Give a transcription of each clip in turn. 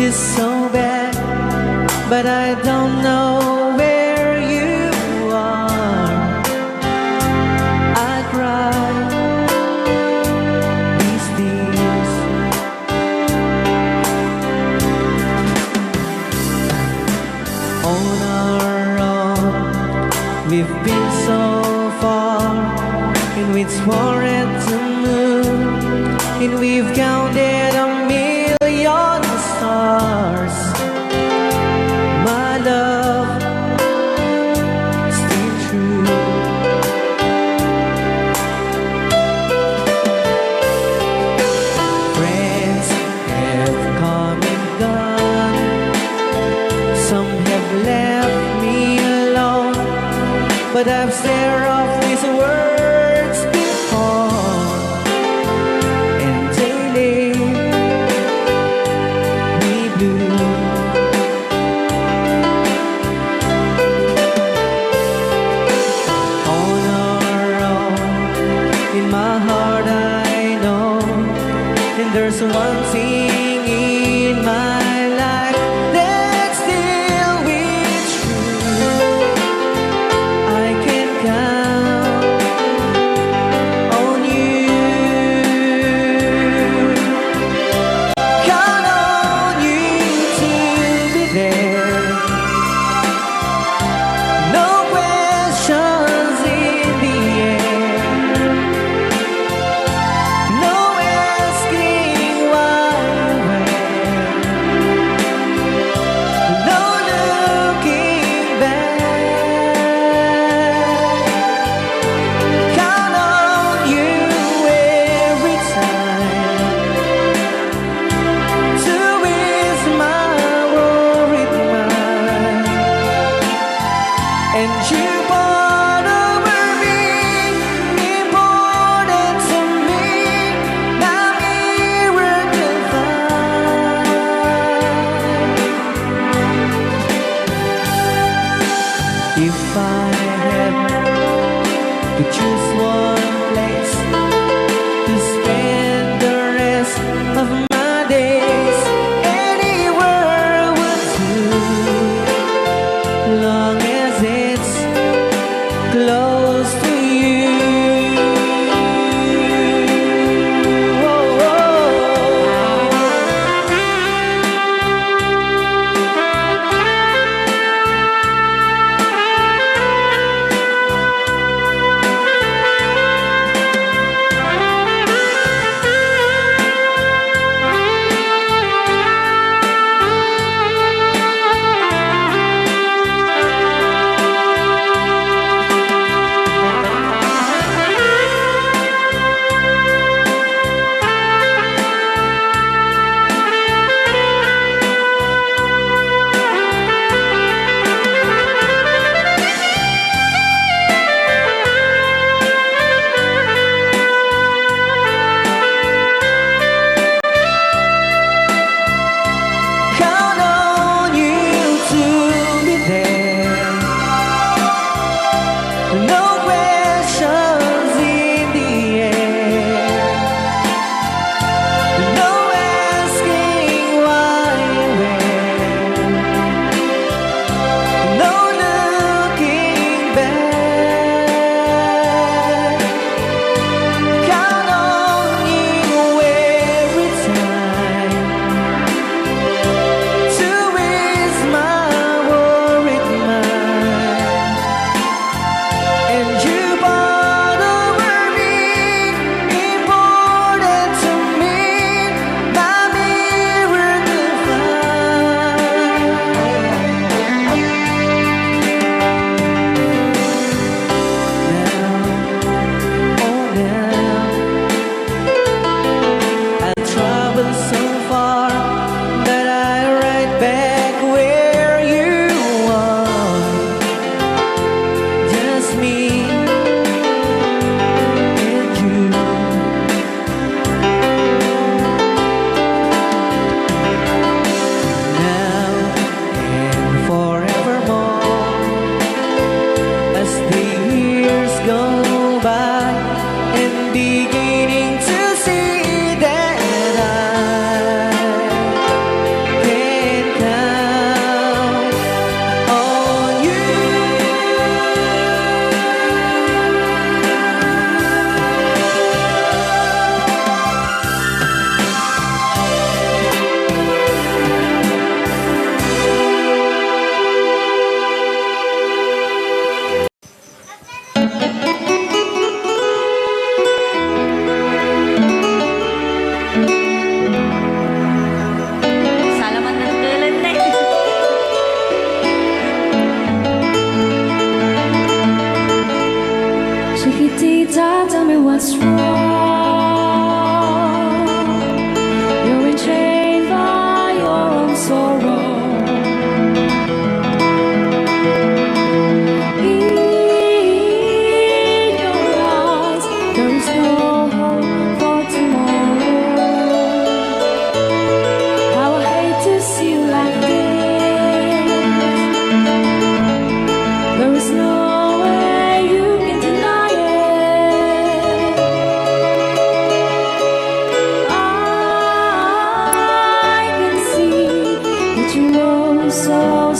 is so bad, but I don't know where you are. I cry these tears. On our own, we've been so far, and we've sworn to move, and we've counted a million stars. My love, still true. Friends have come and gone, some have left me alone, but I've stared off these words before, and they leave me blue. On our own, in my heart I know, and there's one thing in my life that still is true. I can count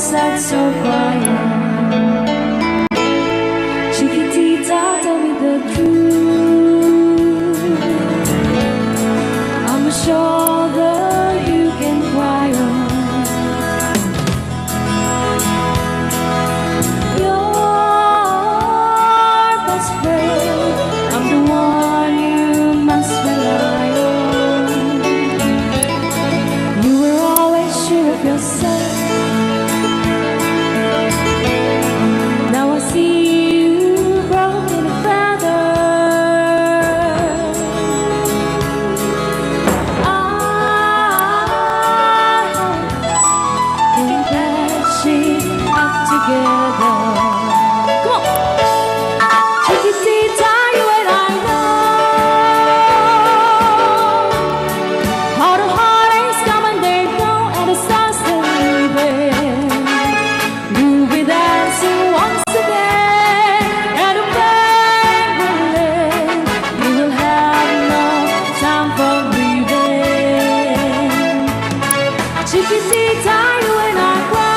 sad, so quiet. Chiquitita, tell me the truth. I'm a shoulder you can cry on. Your best friend, I'm the one you must rely on. You were always sure of yourself. Now I see you broken and feathered. Getting patching up together. Come on! Chiquitita, you and I know how the heartaches come and they go, and the stars still leaving. You'll be dancing once again, and the pain will end. You will have no time for grieving. Chiquitita, you and I cry,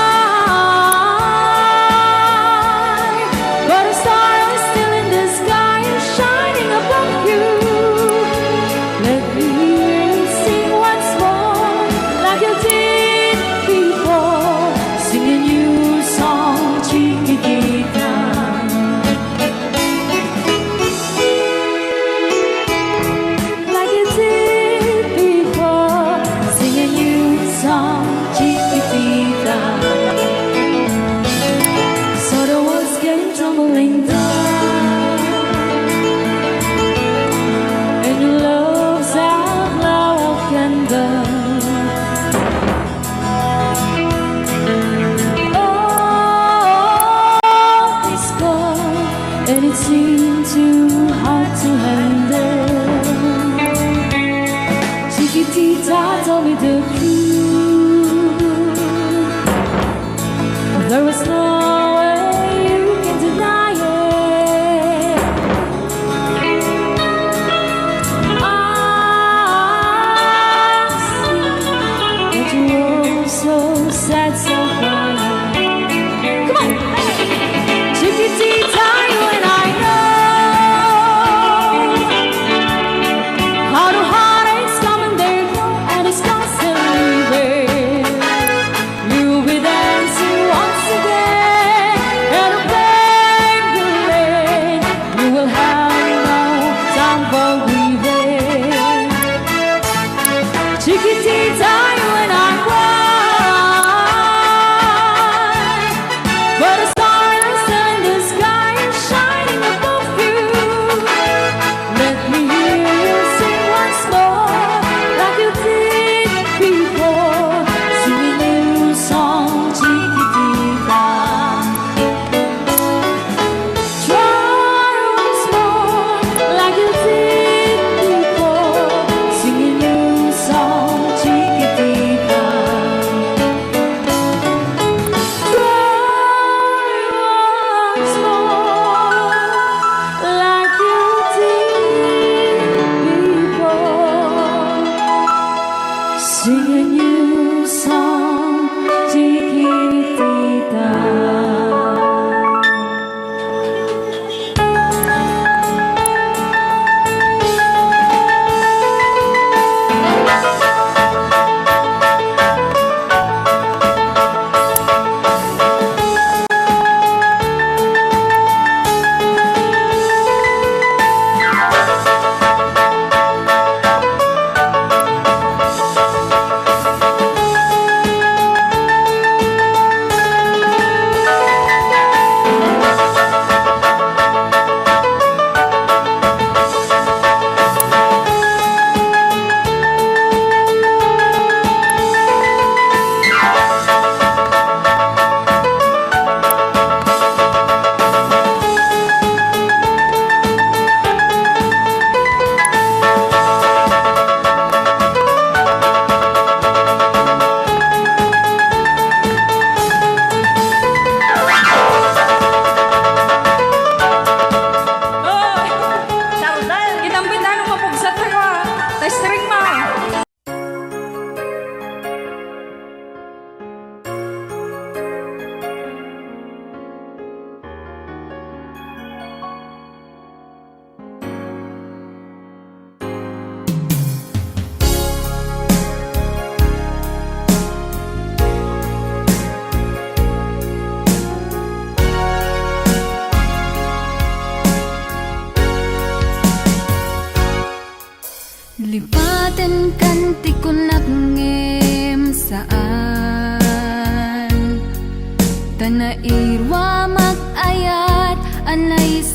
but a star is still in the sky and shining above you. Let me hear you sing once more, like you did before. Sing a new song, Chiquitita. Like you did before. Sing a new song, Chiquitita. So the walls came tumbling down, and your love's outlaw of candle. Oh, it's cold, and it seemed too hard to handle. Chiquitita, tell me the truth. There was no way you can deny it. I see that you were so sad, so quiet. Come on! Chiquitita, you and I know how the heartaches come and they go, and the stars still leaving. You'll be dancing once again, and the pain will end. You will have no time for grieving. Chiquitita, you and I cry, but a star is still in the sky and shining above you. Let me hear you sing once more, like you did before. Sing a new song, Chiquitita. Try once more, like you did before. Sing a new song, Chiquitita. Try once more, like you did before. Sing a new song, Chiquitita.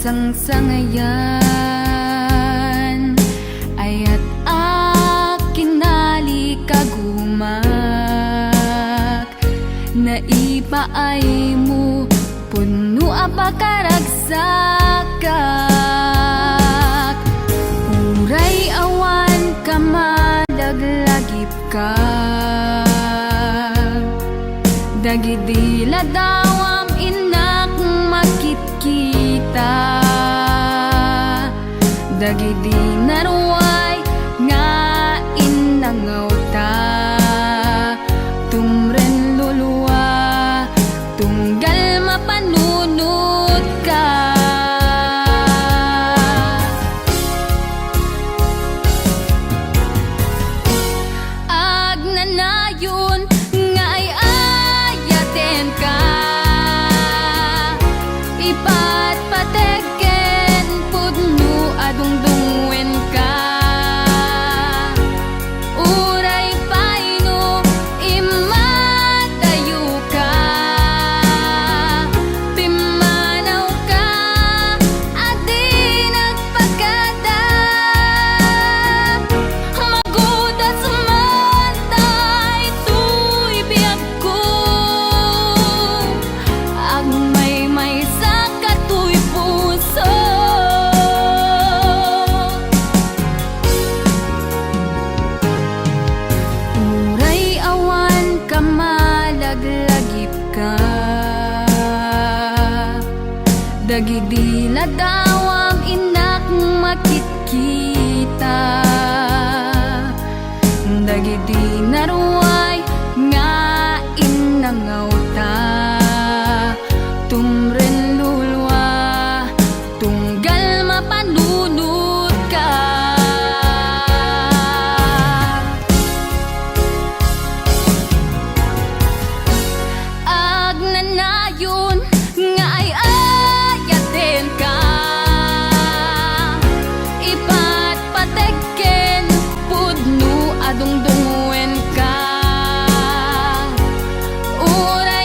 sang sangayan ayat akinali kagumak naipaay mo puno apakaragsakak uray awan ka madaglagip ka dagidila dawam inak makitkita dagidi naruay nga inangaw ta tumren luluwa tunggal mapanunod ka agnanayon nga ay ayaten ka ipat pateken pudno adungdungwen ka uray paino imatayo ka pimanaw ka adi nagpagada magudas man tay tuy biyag ko ang may sa katuy puso uray awan ka malaglagip ka dagidi ladawam inak makitkita dagidi naruay nga inangaw ta tumren lulwa tunggal mapanunod ka agnanayon nga ay ayaten ka ipat pateken pudno adungdungwen ka uray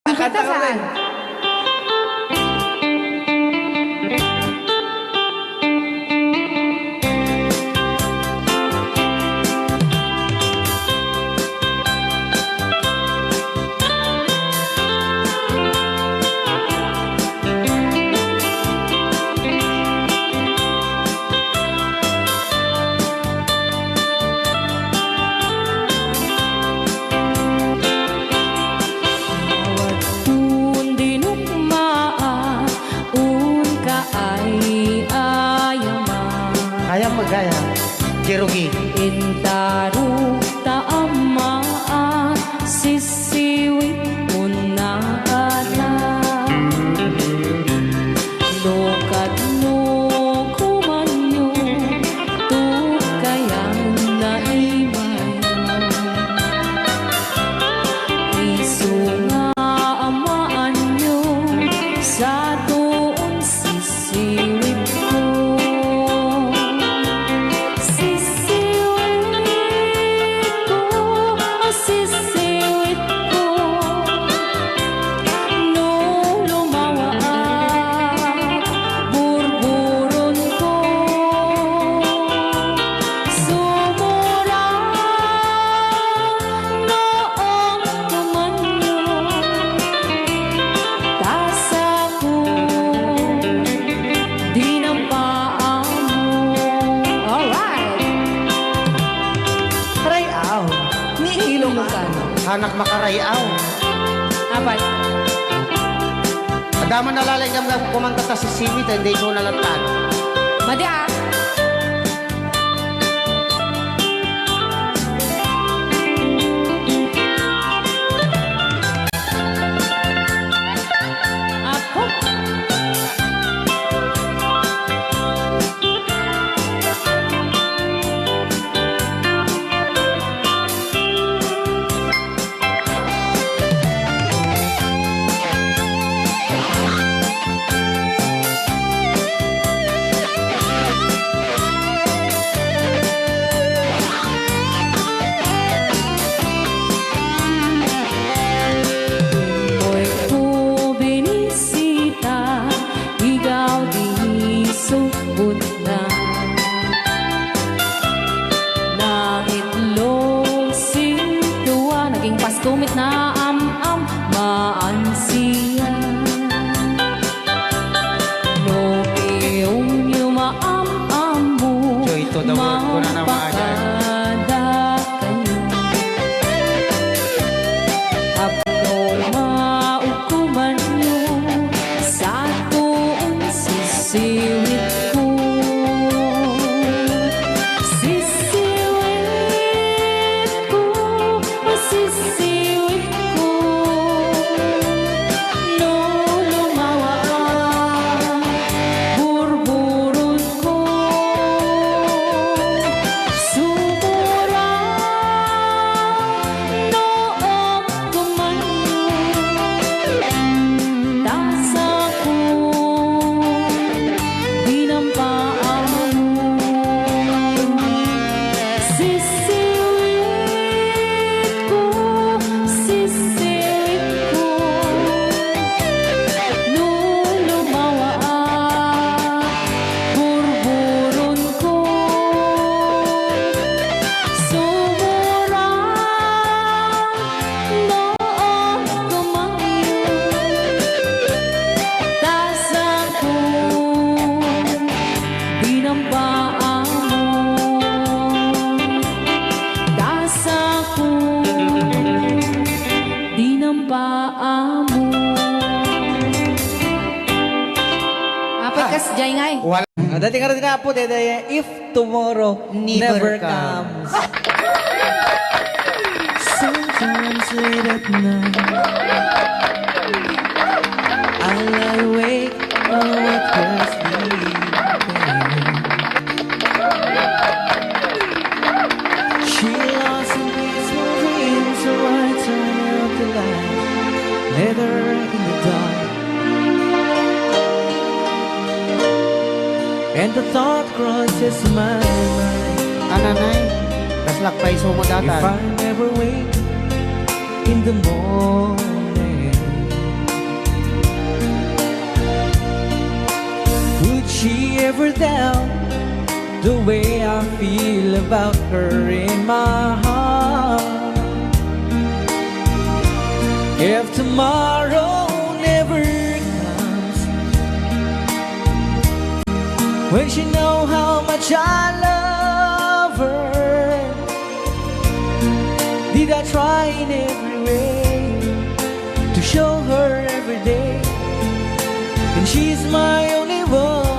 Kanta saan? Kaya magaya. Jerugi. Intaru taamaan sisiwit mo na ata Lokad mo kumanyo tukayan na imay Isu nga amaan nyo sa doon sisiwit ko Anak makarayaw. Apat. Adama nalalay kang kumanta ta si Simit, hindi ko nalatag. Madi ah. Apo. Tumit na am-am maansiya No piyong yung maam-ambo So ito the word ko na naman Mapakada kayo Apno maukuman nyo Sa tuon sisiwit ko Dati nga rin nga po, if tomorrow never comes. Sometimes late at night I lie awake on what was sleeping. She lost in peaceful dreams, so I turned out the light, let her in the dark. And the thought crosses my mind. Ananay, naslakpay so mo If datan. I never wake in the morning, she ever doubt the way I feel about her in my heart? If tomorrow never comes, when she know how much I love her, did I try in every way to show her every day? And she's my only one.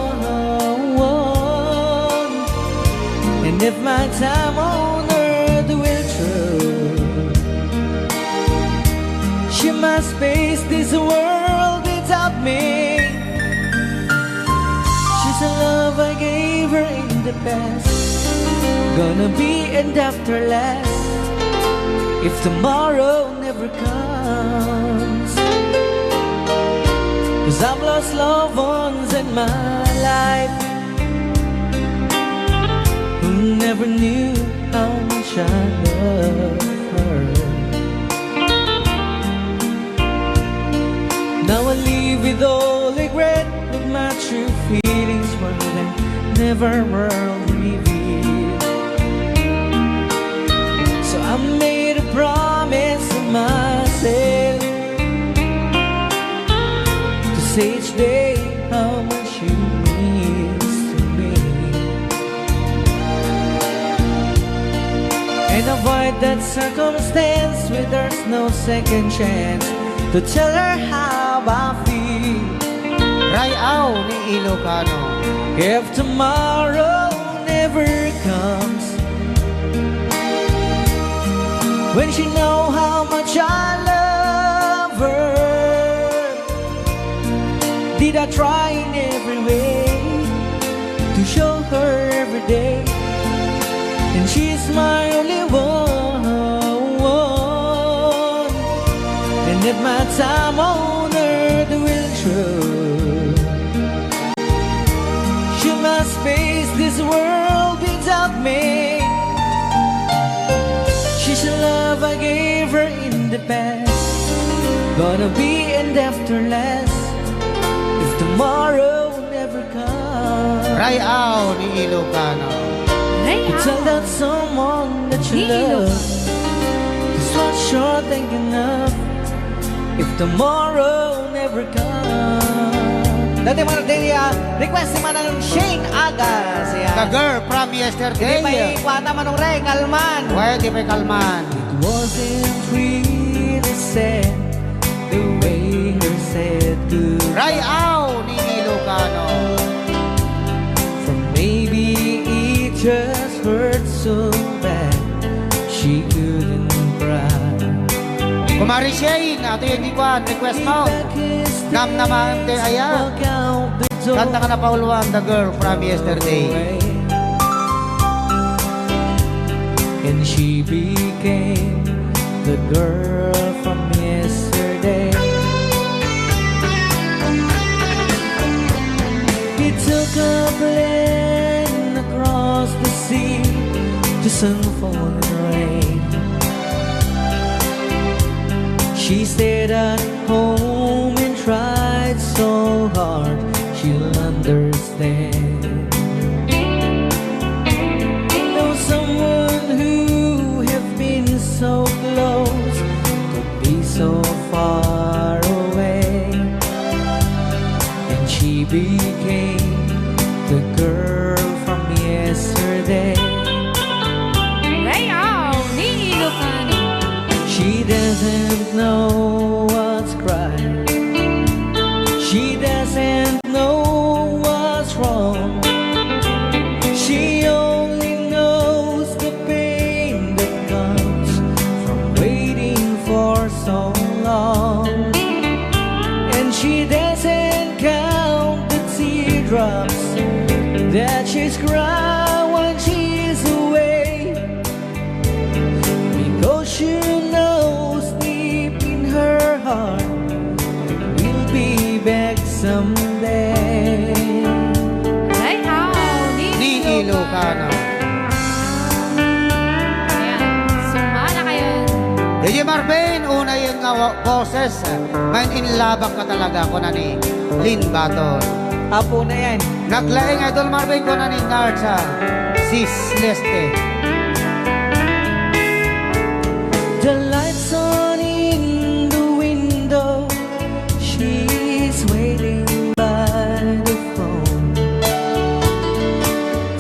And if my time on earth will through, she must face this world without me. She's a love I gave her in the past, gonna be end after last if tomorrow never comes. 'Cause I've lost loved ones in my life who never knew how much I loved her. Now I live with all regret that my true feelings were then never were revealed. So I made a promise to myself to say each day how much you means to me, and avoid that circumstance where there's no second chance to tell her how I feel. Rayaw ni Ilocano. If tomorrow never comes, when she know how much I love her, did I try in every way to show her every day? And she's my only one. And if my time on earth will through, she must face this world without me. She's a love I gave her in the past, gonna be end after last if tomorrow never comes. Rayaw ni Ilocano. You tell that someone that you love, just what you're thinking of if tomorrow never comes. Dati Martin, request si Manang Shane Agas. The girl from Hindi yesterday. pa ikwata manong re, kalman. Pwede may kalman. It wasn't really sad the way her said goodbye. Rayaw ni Ilocano. For maybe it just hurt so bad she couldn't cry. Kumari Shane, ato yung ikuan, request mo. Ngam naman de ayan. Kanta ka na pauluan, the girl from yesterday. And she became the girl from yesterday. He took a plane across the sea to some falling rain. She stayed at home and tried so hard she'll understand. Though someone who have been so close could be so far away, and she became the girl from yesterday. Rayaw ni Ilocano. She doesn't know what's right. She doesn't know what's wrong. She only knows the pain that comes from waiting for so long. And she doesn't count the teardrops that she's crying when she's away, because she knows deep in her heart we'll be back someday. Rayaw ni Ni Ilocano. Ayan, sumala kayo. DJ Marvin, una yung nga boses. Ngayon inlabak ka talaga ko na ni Lynn Baton. Apo na yan. Naglaing Idol Marvin ko na ni Nard sa Sis Leste. The lights on in the window. She's waiting by the phone,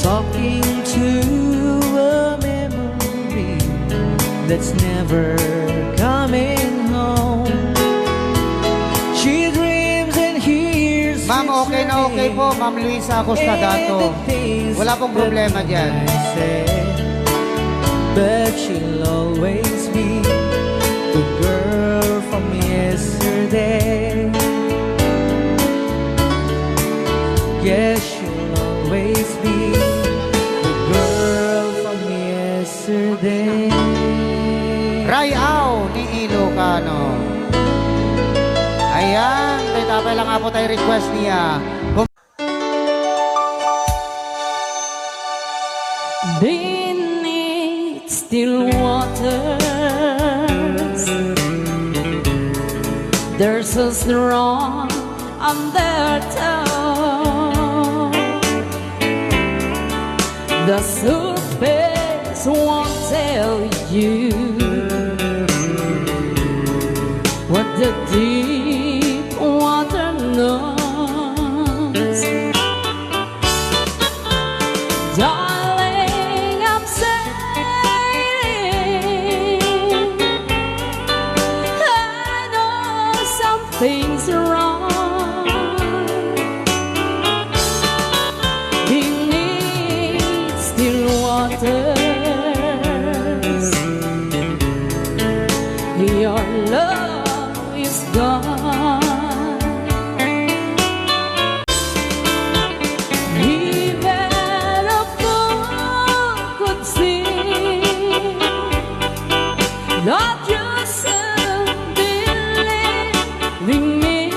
talking to a memory that's never coming home. She dreams and hears. Ma'am, okay na okay po. Ma'am Luisa Acosta Dato. Wala pong problema dyan. But she'll always be the girl from yesterday. Yes, she'll always be the girl from yesterday. Rayaw ni Ilocano. Ayan, may tapay lang nga po tayo request niya. Beneath still waters, there's a strong undertow. The surface won't tell you what the deep water knows. Darling, I'm saying I know something's wrong. Beneath still waters, your love is gone. Even a fool could see that you still believe in me.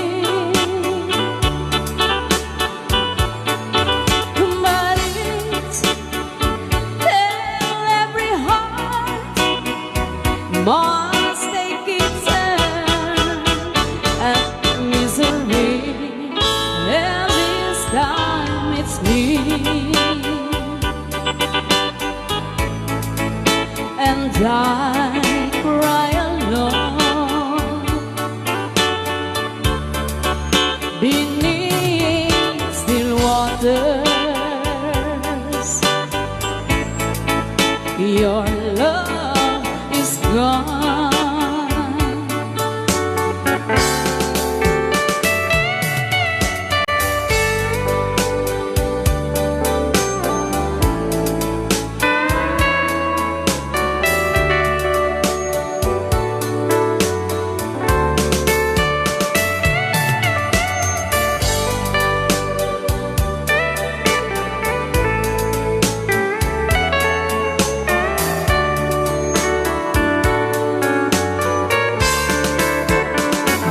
But it's in every heart must take its turn and misery, and this time it's me. And I cry alone beneath still waters. Your love is gone.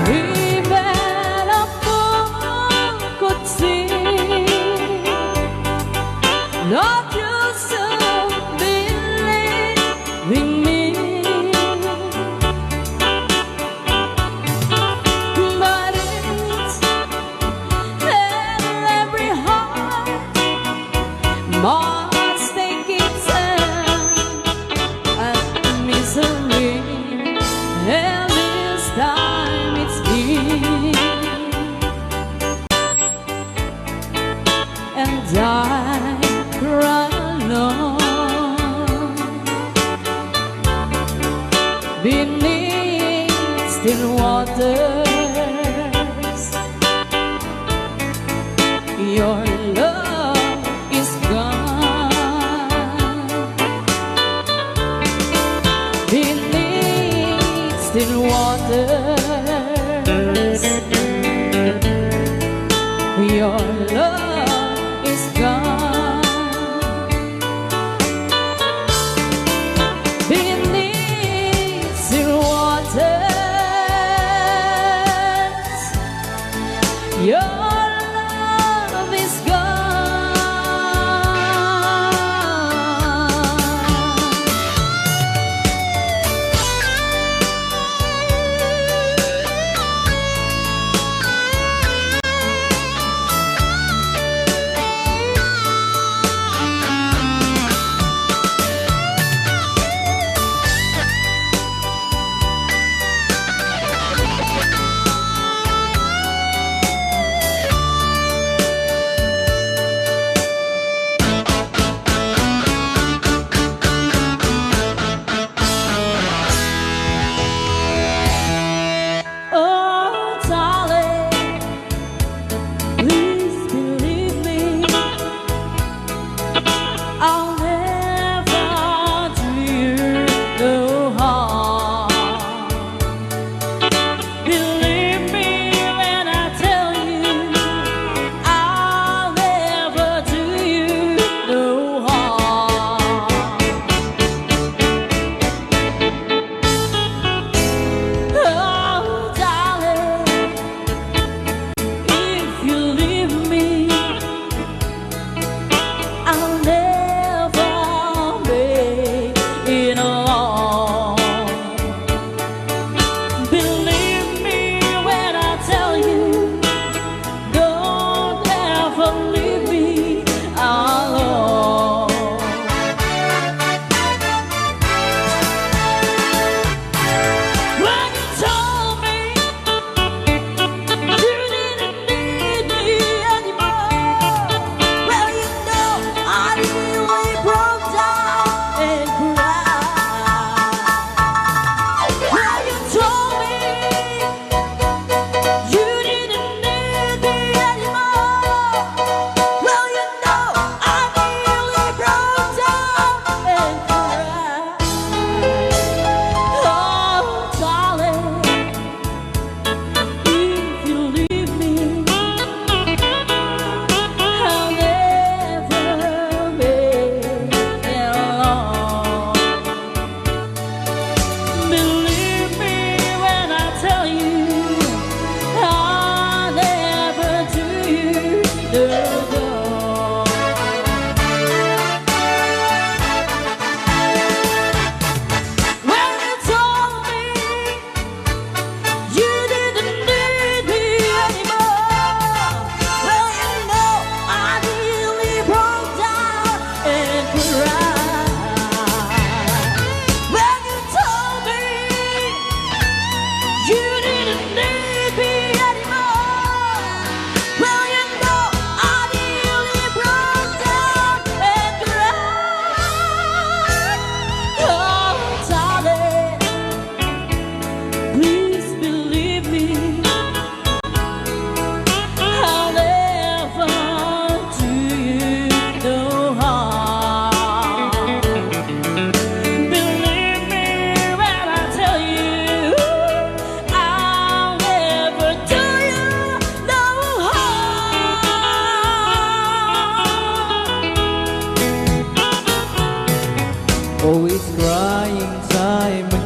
Even a fool could see that you still believe in me. But it's in every heart must take its turn and misery, and this time it's me. And I cry alone beneath still waters. Your love is gone. Beneath still waters, your love is gone. Beneath still waters, your love is gone.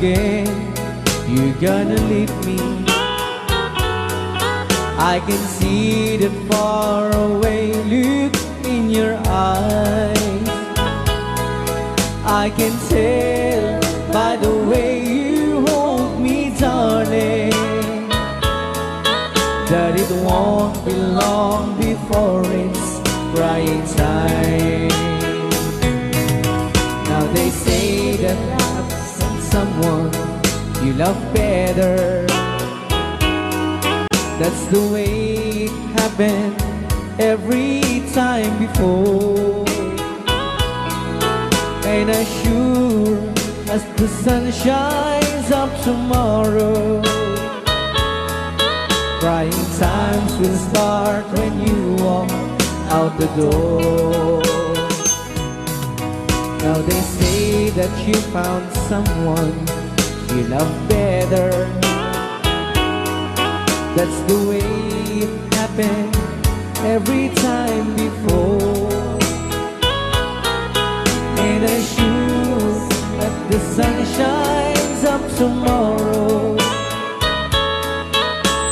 again you're gonna leave me. I can see that far away look in your eyes. I can tell by the way you hold me, darling, that it won't be long before it's crying time. Now they say that love's someone you love better. That's the way it happened every time before. And as sure as the sun shines up tomorrow, crying times will start when you walk out the door. Now they say that you found someone you love better. That's the way it happened every time before. And as sure as the sun shines up tomorrow,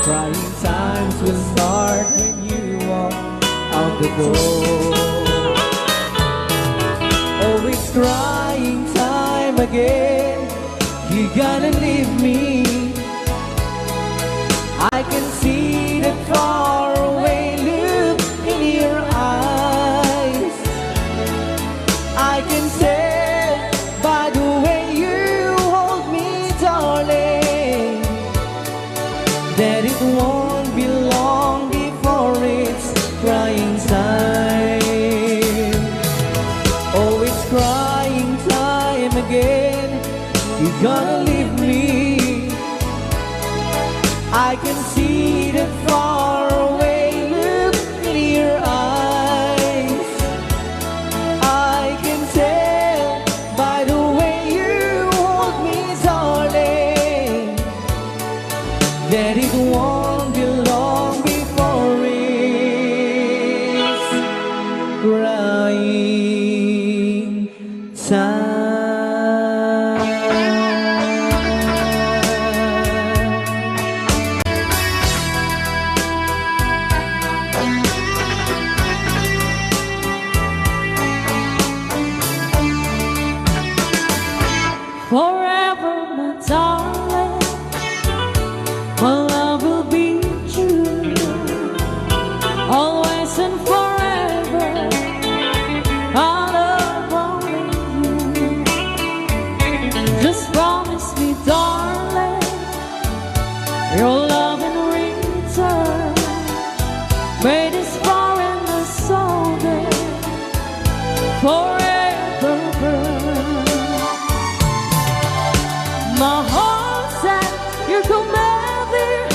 crying times will start when you walk out the door. Oh, it's crying time again, you gotta leave me. I can see that far away look in your eyes. I can tell by the way you hold me, darling, that it won't be long before it's crying time. Oh, it's crying time again, you gotta leave me. I can see that far away look in your eyes. I can tell by the way you hold me, darling, that it won't be long before it's crying time. Forever, my darling, my love will be true. Always and forever, I love only you. Just promise me, darling, your love in return. May this far and the soul forever burn. My heart said you're commanding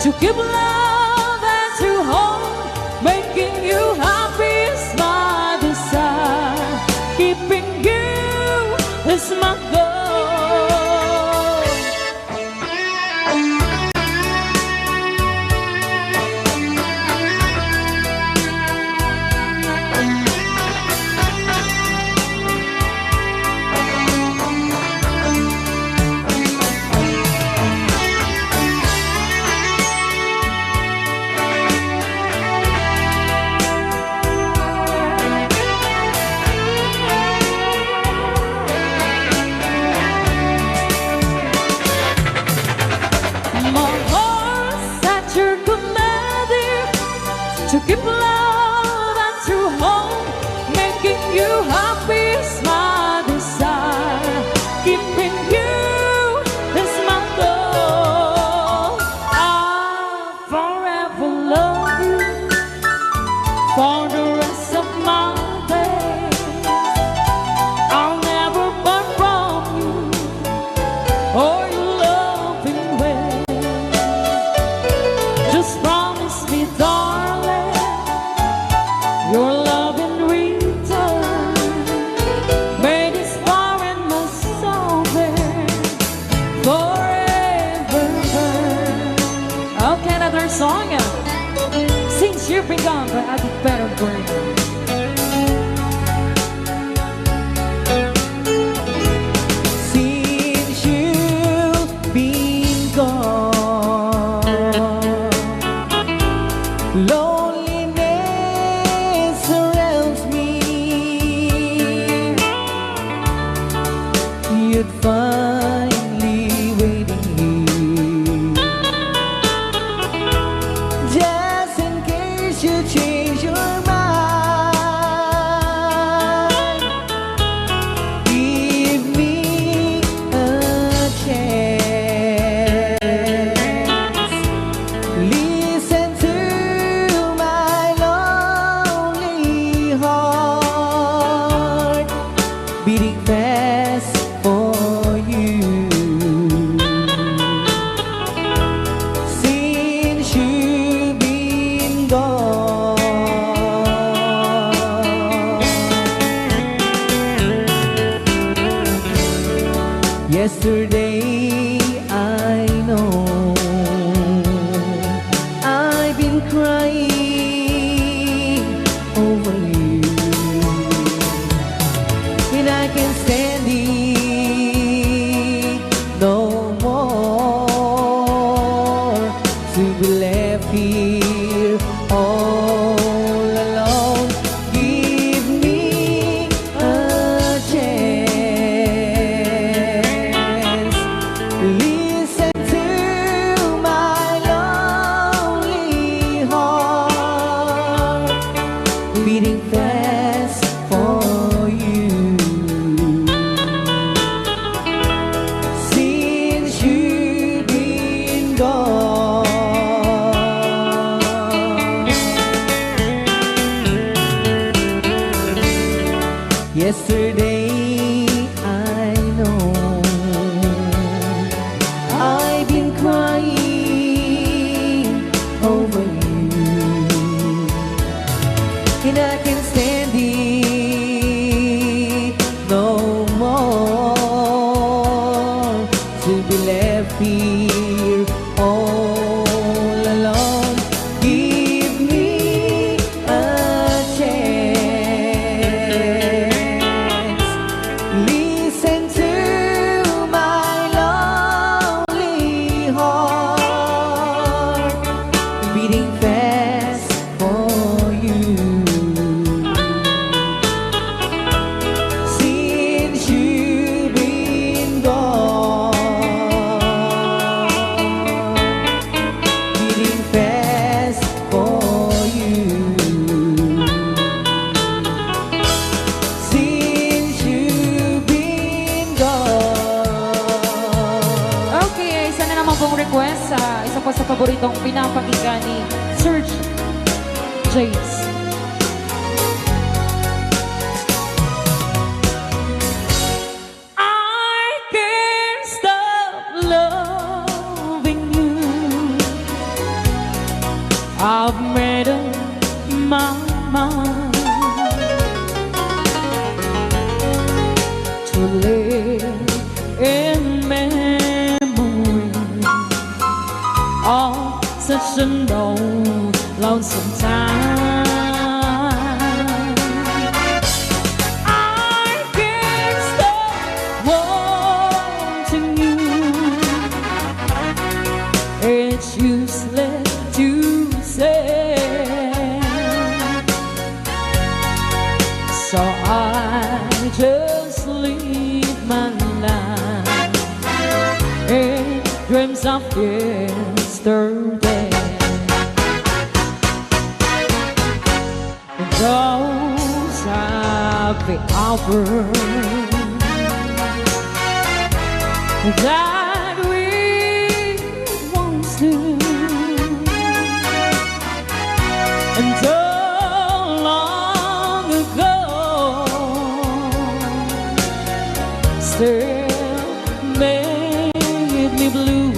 to keep love and to hold, making you happy is my desire. Keeping you is my goal. To keep love and to hold, making you happy is my desire. Keeping you is my goal. I'll forever love you for the rest of my days. I'll never part from you or your loving ways. Just promise me, darling, your love in return. May this far in my soul burn forever burn. Okay, another song. Since you've been gone, but I did better bring. Since you've Yesterday I know I've been crying over you, and I can't stand it no more to be left here all alone. Give me a chance. Listen to my lonely heart beating fast for you. Since you've been gone, yesterday I know I've been crying over you, and I can't stand it no more to be left here all alone. Give me a chance. Listen to my lonely heart beating fast for you. Since you've been gone, beating fast for you. Since you've been gone. Okay, isa na naman pong request sa isa po sa paboritong pinapakinggan ni Serge James. I can't stop loving you. I've made up my mind to live in memory of such an old lonesome time. I can't stop wanting you. It's useless to say, so I just live my life in dreams of yesterday. Those happy hours that we once knew, and so long ago, still made me blue.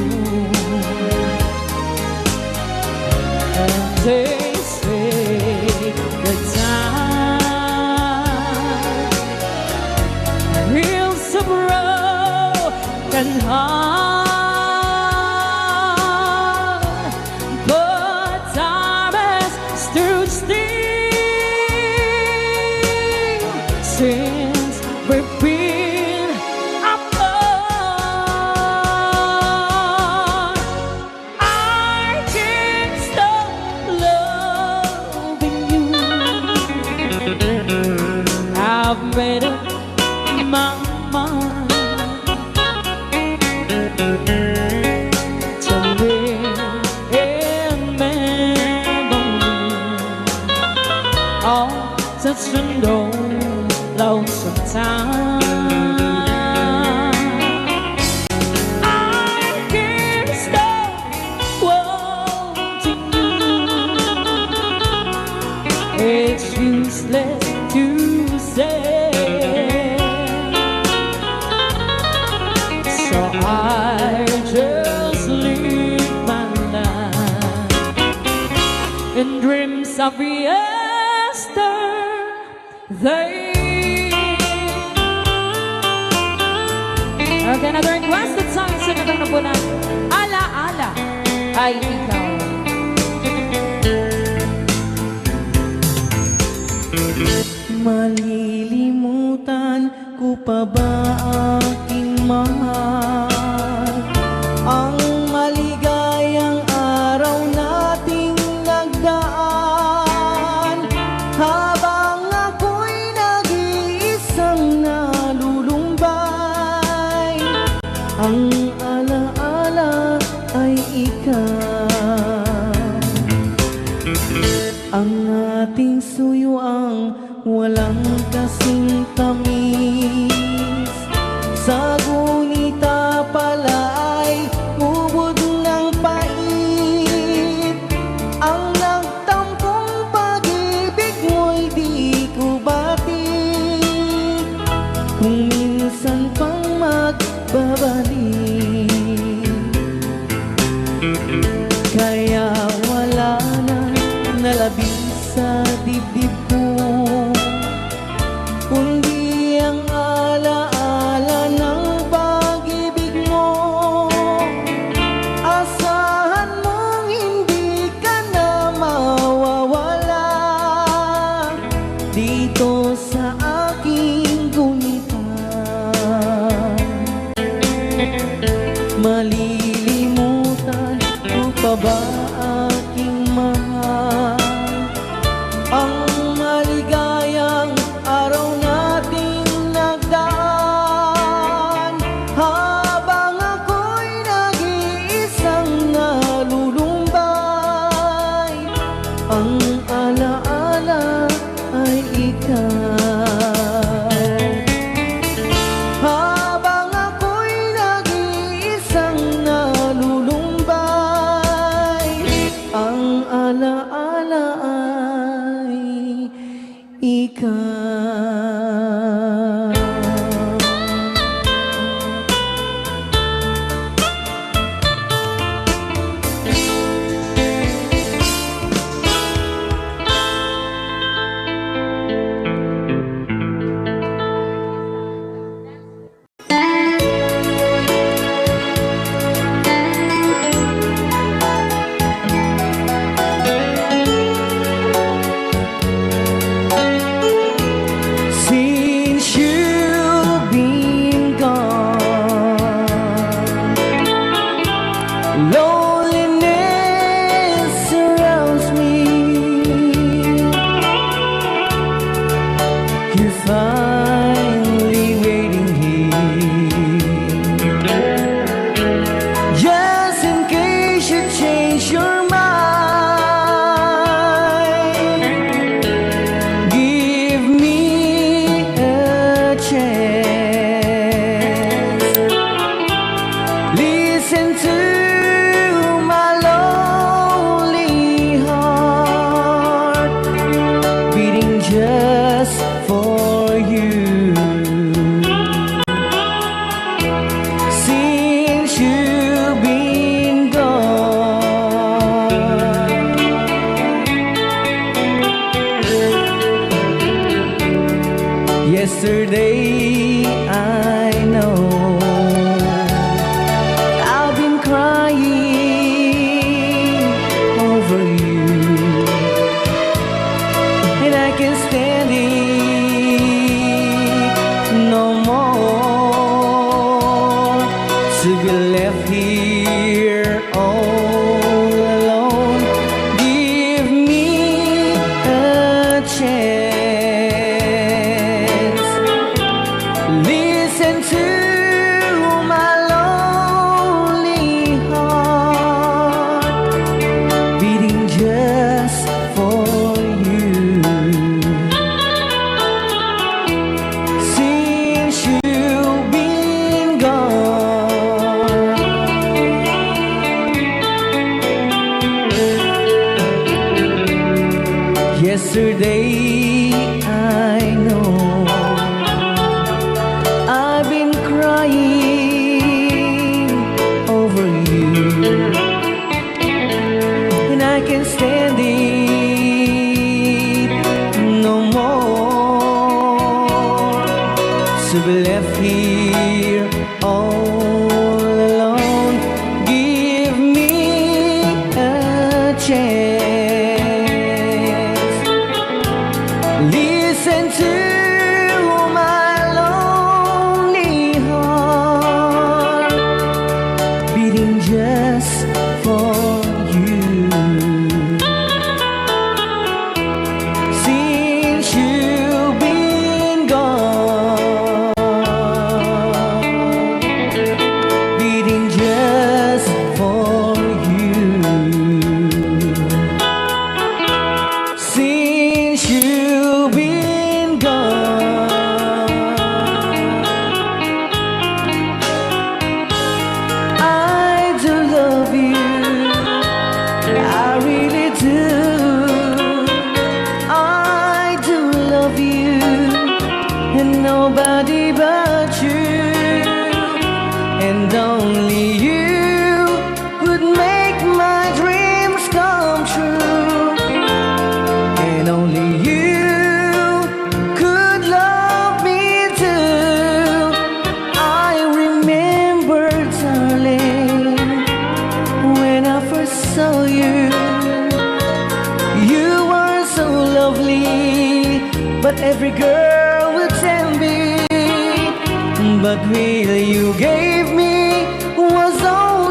And they say the time heals a broken heart, but time has stood still since we've been apart. I can't stop loving you. I've made up my mind to live in memory of such an old lonesome time. I can't stop wanting you. It's useless to say, so I just live my life in dreams of yesterday. Okay, another requested song is malilimutan ko pa ba aking mahal? Ang maligayang araw nating nagdaan, habang ako'y nag-iisang nalulumbay. Ang alaala ay ikaw. Habang ako'y nag-iisang nalulumbay, ang alaala ay ikaw. Since you've been gone, loneliness surrounds me. You're finally waiting here, just in case you change your mind. Give me a chance. Listen to my lonely heart, beating just for you. Since you've been gone, yesterday I know I've been crying over you, and I can't stand it no more, to be left here all alone. Give me a chance. Listen to my lonely heart, beating just for you. Since you've been gone, yesterday I know I've been crying over you, and I can't stand it no more, to be left here all alone. Give me a chance. Listen to my lonely heart, beating just for you. Since you've been gone, beating just for you. Since you've been gone, I do love you, I really do. I do love you, and nobody but you, and only you could make my dreams come true, and only you could love me too. I remember, darling, when I first saw you, you were so lovely, but every girl would tell me, but will you gave me was all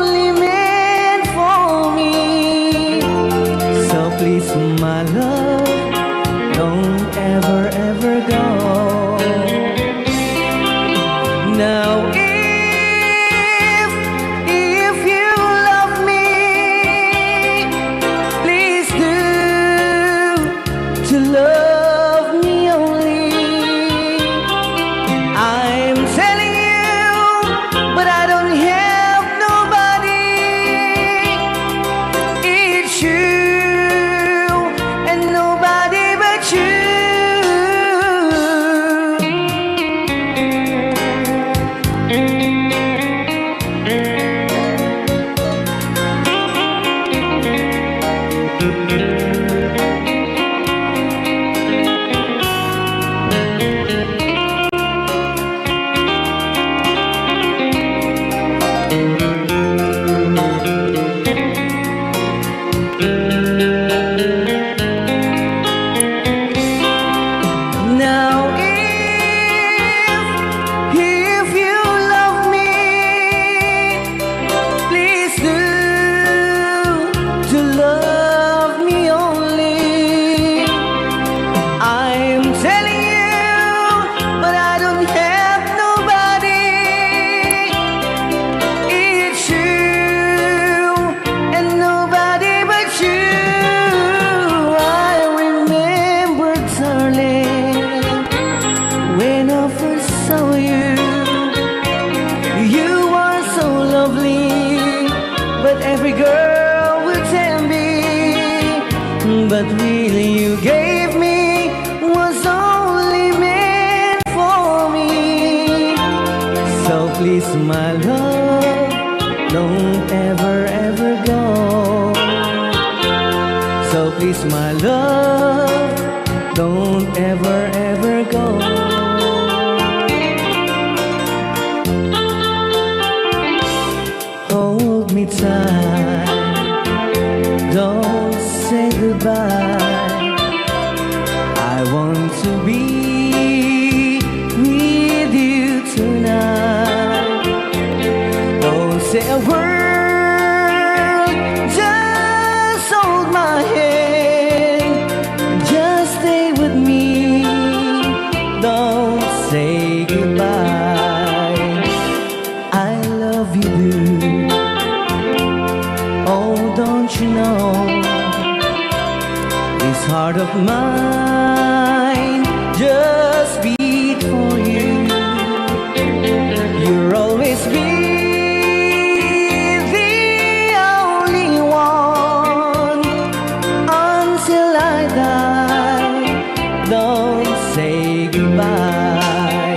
but every girl will tell me, but really you gave me was only meant for me. So please, my love, don't ever, ever go. So please, my love, don't ever, ever go. Hold me tight, don't say goodbye. I want to be with you tonight. Don't say a word, just hold my hand, just stay with me. Don't say goodbye. I love you, boo. Oh, don't you know, this heart of mine just beat for you. You'll always be the only one until I die. Don't say goodbye.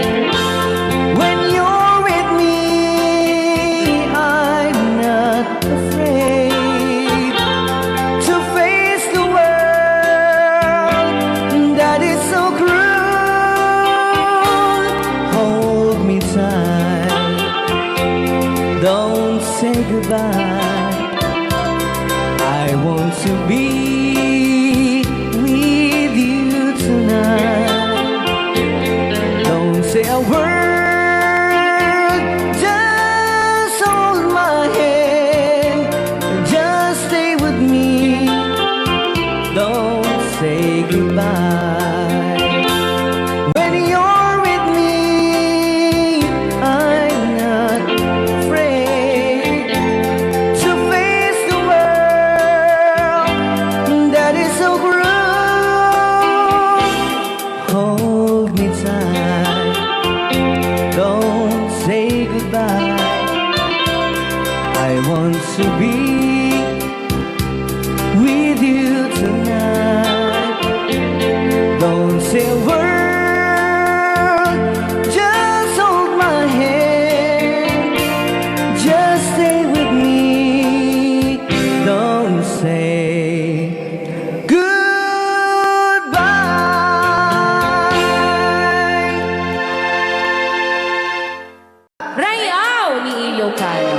When you're with me, I'm not afraid to face the world that is so cruel. Hold me tight, don't say goodbye. I want to be with you tonight. Don't say a word, just hold my hand, just stay with me. Don't say goodbye. When you're with me, I'm not afraid to face the world that is so cruel. Hold me tight, don't say goodbye. I want to be with you tonight. Don't say a word, just hold my hand, just stay with me. Don't say goodbye. Rayaw ni Ilocano.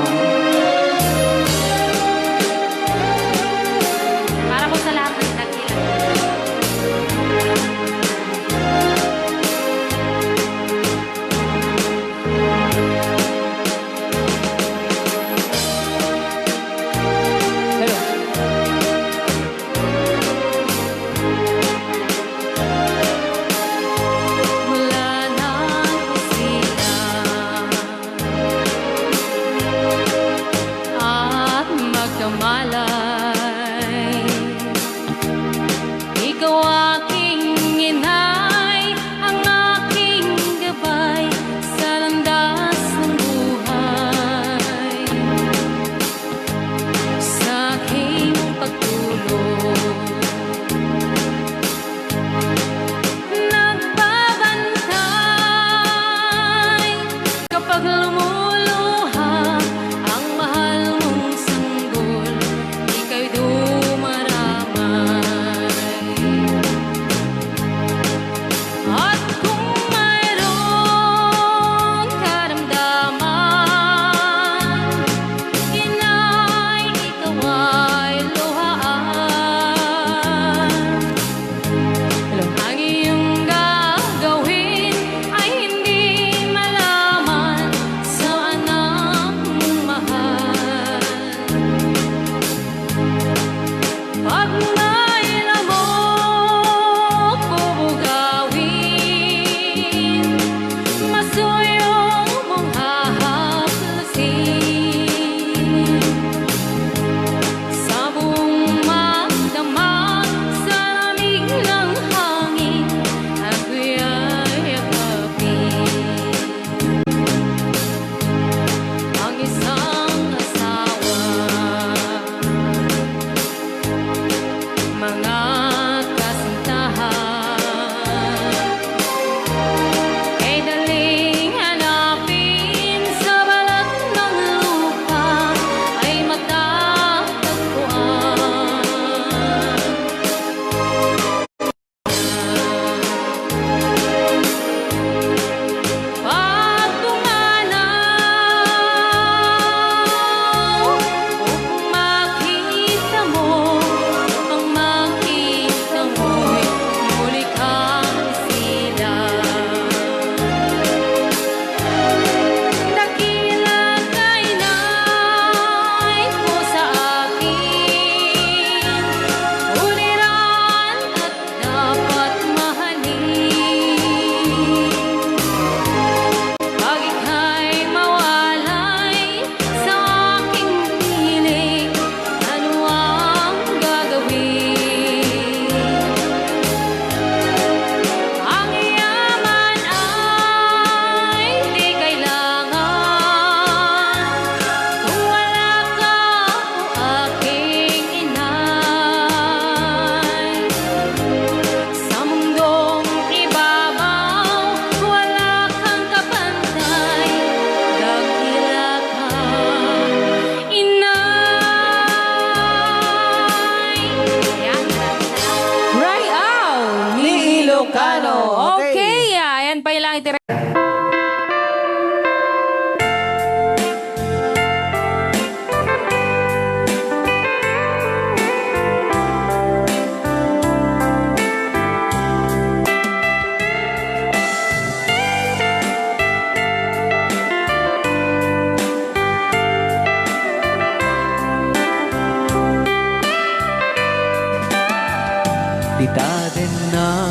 Ditaden na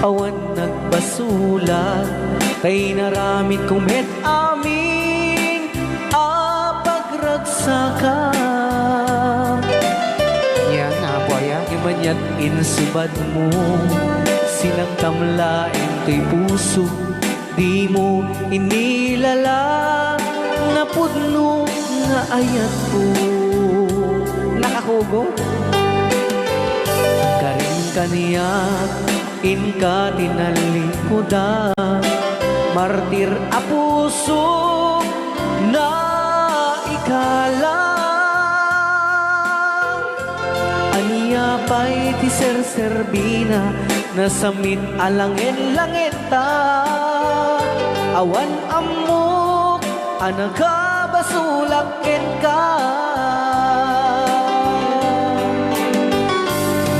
awan nagbasula, kay naramit kong met amin apagragsaka. Yan, nakabuaya. Imanyat insubad mo, silang tamlain to'y puso, di mo inilala, napudno nga ayat ko. Nakakugo? Karin kaniyak, inka tinalikoda, martir a puso na ikalang. Aniya pa'y ti serserbina, nasamit alangin-langin ta, awan amok anagabasulakin ka.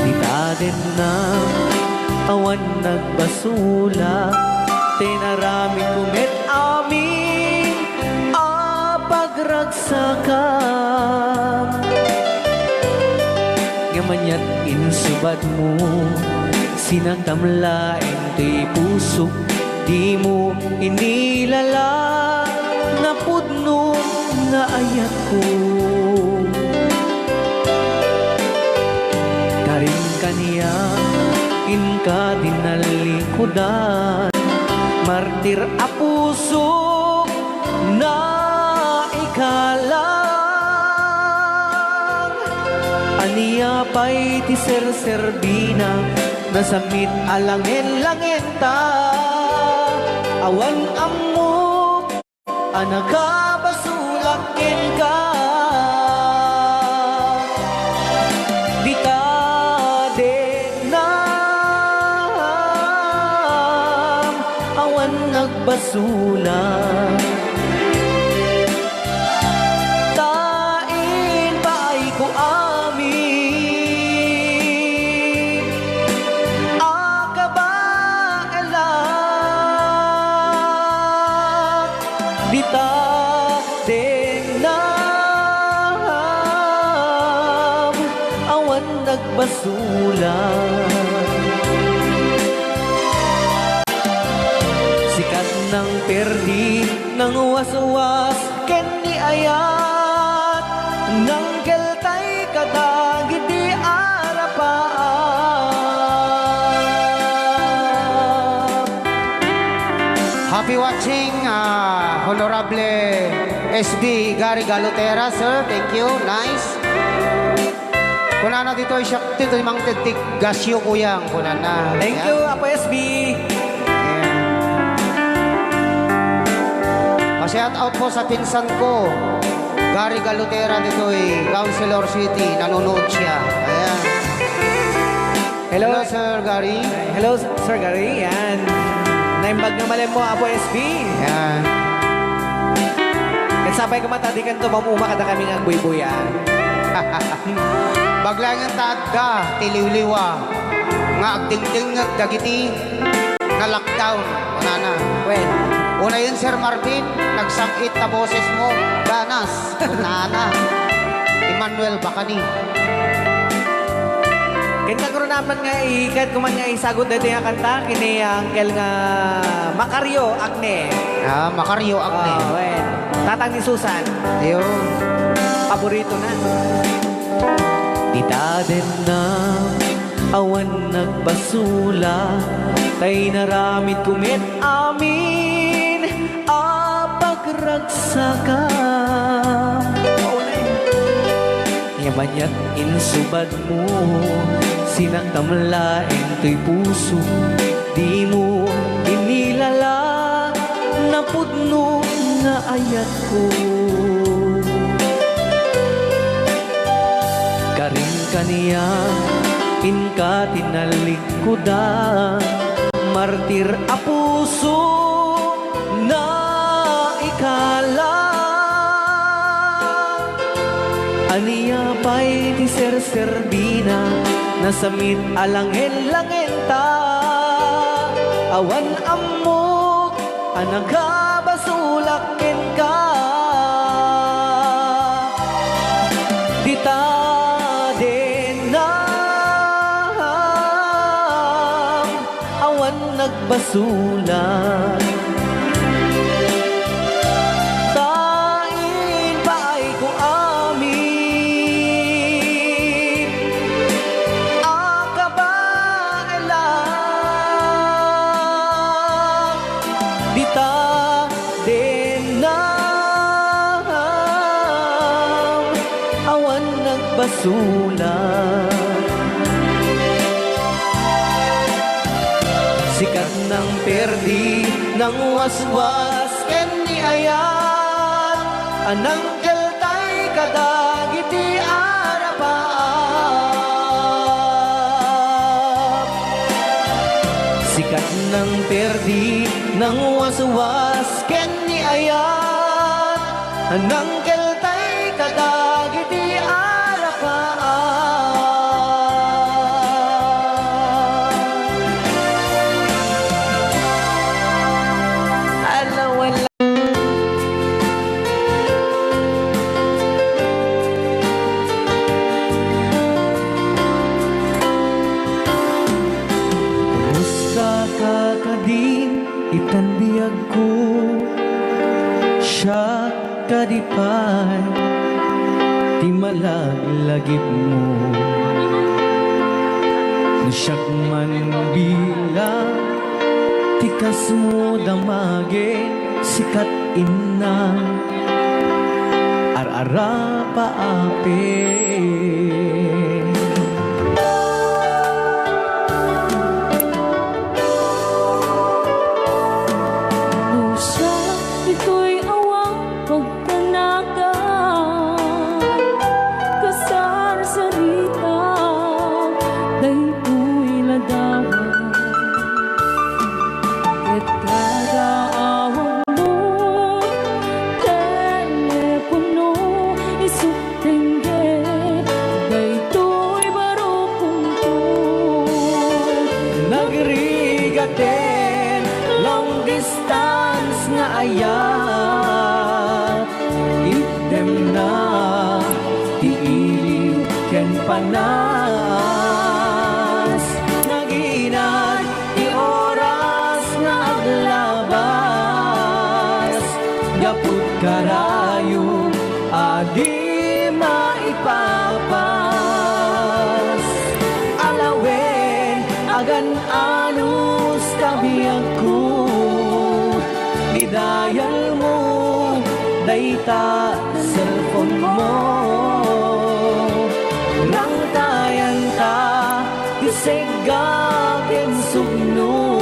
Ditaden na awan nagbasula, tinaramid kumit amin apagragsaka. Ngamanyat insubad mo, sinatamlain to'y puso, di mo inilala, napudno nga ayat ko. Karin kaniya, inka dinalikodan, martir a puso na ikalang. Aniya pa'y ti serserbina, nasamit alangin-langin ta, awan amok anagabasulakin ka. Nagbasula, tain paay ko amin akabaelak, dita denam awan nagbasula. Nang perdi, nang was-was, ken ni ayat, nang keltay katagid di arapaan. Happy watching, Honorable SB Gary Galotera, sir. Thank you. Nice. Kunana dito ay siya, dito yung mga titig gasyo kuyang. Kunana. Thank you, Apo SB. Shout out po sa pinsan ko, Gary Galotera, dito ay Councilor City, nanonood siya. Ayan. Hello Sir Gary. Hello, Sir Gary. Yan. Naimbag na malim mo, Apo SB. Ayan. At sabay kamatadikan to, mamuma kada kami nga buy-buyan. Baglang ang tagda, tiliwliwa, nga agdingding nga dagiti, na lockdown. Kunana. When? Una yun, Sir Martin, nagsangit na boses mo, ganas, kunana. Emmanuel Bacani. Kaya ko naman nga ikat kuman nga isagot dito yung kanta, kini Uncle nga Macario Agne. Macario Agne. When? Tatang ni Susan. Ayun. Paborito na. Ditaden na awan nagbasula, tay naramid kumit amin apagragsaka. Yamanyat insubad mo, sinagtamlain to'y puso, di mo inilala, napudno nga ayat ko. Karing kaniya, inka tinalikoda, martir a puso na ikala. Aniya pa'y ti serserbina, nasamit alangin-langin ta, awan amok anagabasulakin ka. Dita din na nagbasulan. Tain pa ay ko amin, akabaelang dita din na awan nagbasulan. Sikat ng perdi ng waswas ken ni ayat, anang keltay kadagiti arapaap. Sikat ng perdi ng waswas ken ni ayat, anang keltay kadagiti arapaap. Kakadin itanbiyag ko siya kadipay ti malaglagip mo no siyak man bilang tikas mo damagin sikat inna arara paapin. Ito'y awang pagtanagan, kasar-sarita, dahito'y ladawan. At kada awang mo, telepono, isutengge, dahito'y barokong ko. Nagrigaten, long distance nga ayat, idem na tiiliw ken panas. Naginat ti oras nga aglabas, gapud karayo adi maipapas. Alawen agan anus kabiyag ko, dayal mo, dayta cellphone mo. Nang tayan ta, isegagin sugno,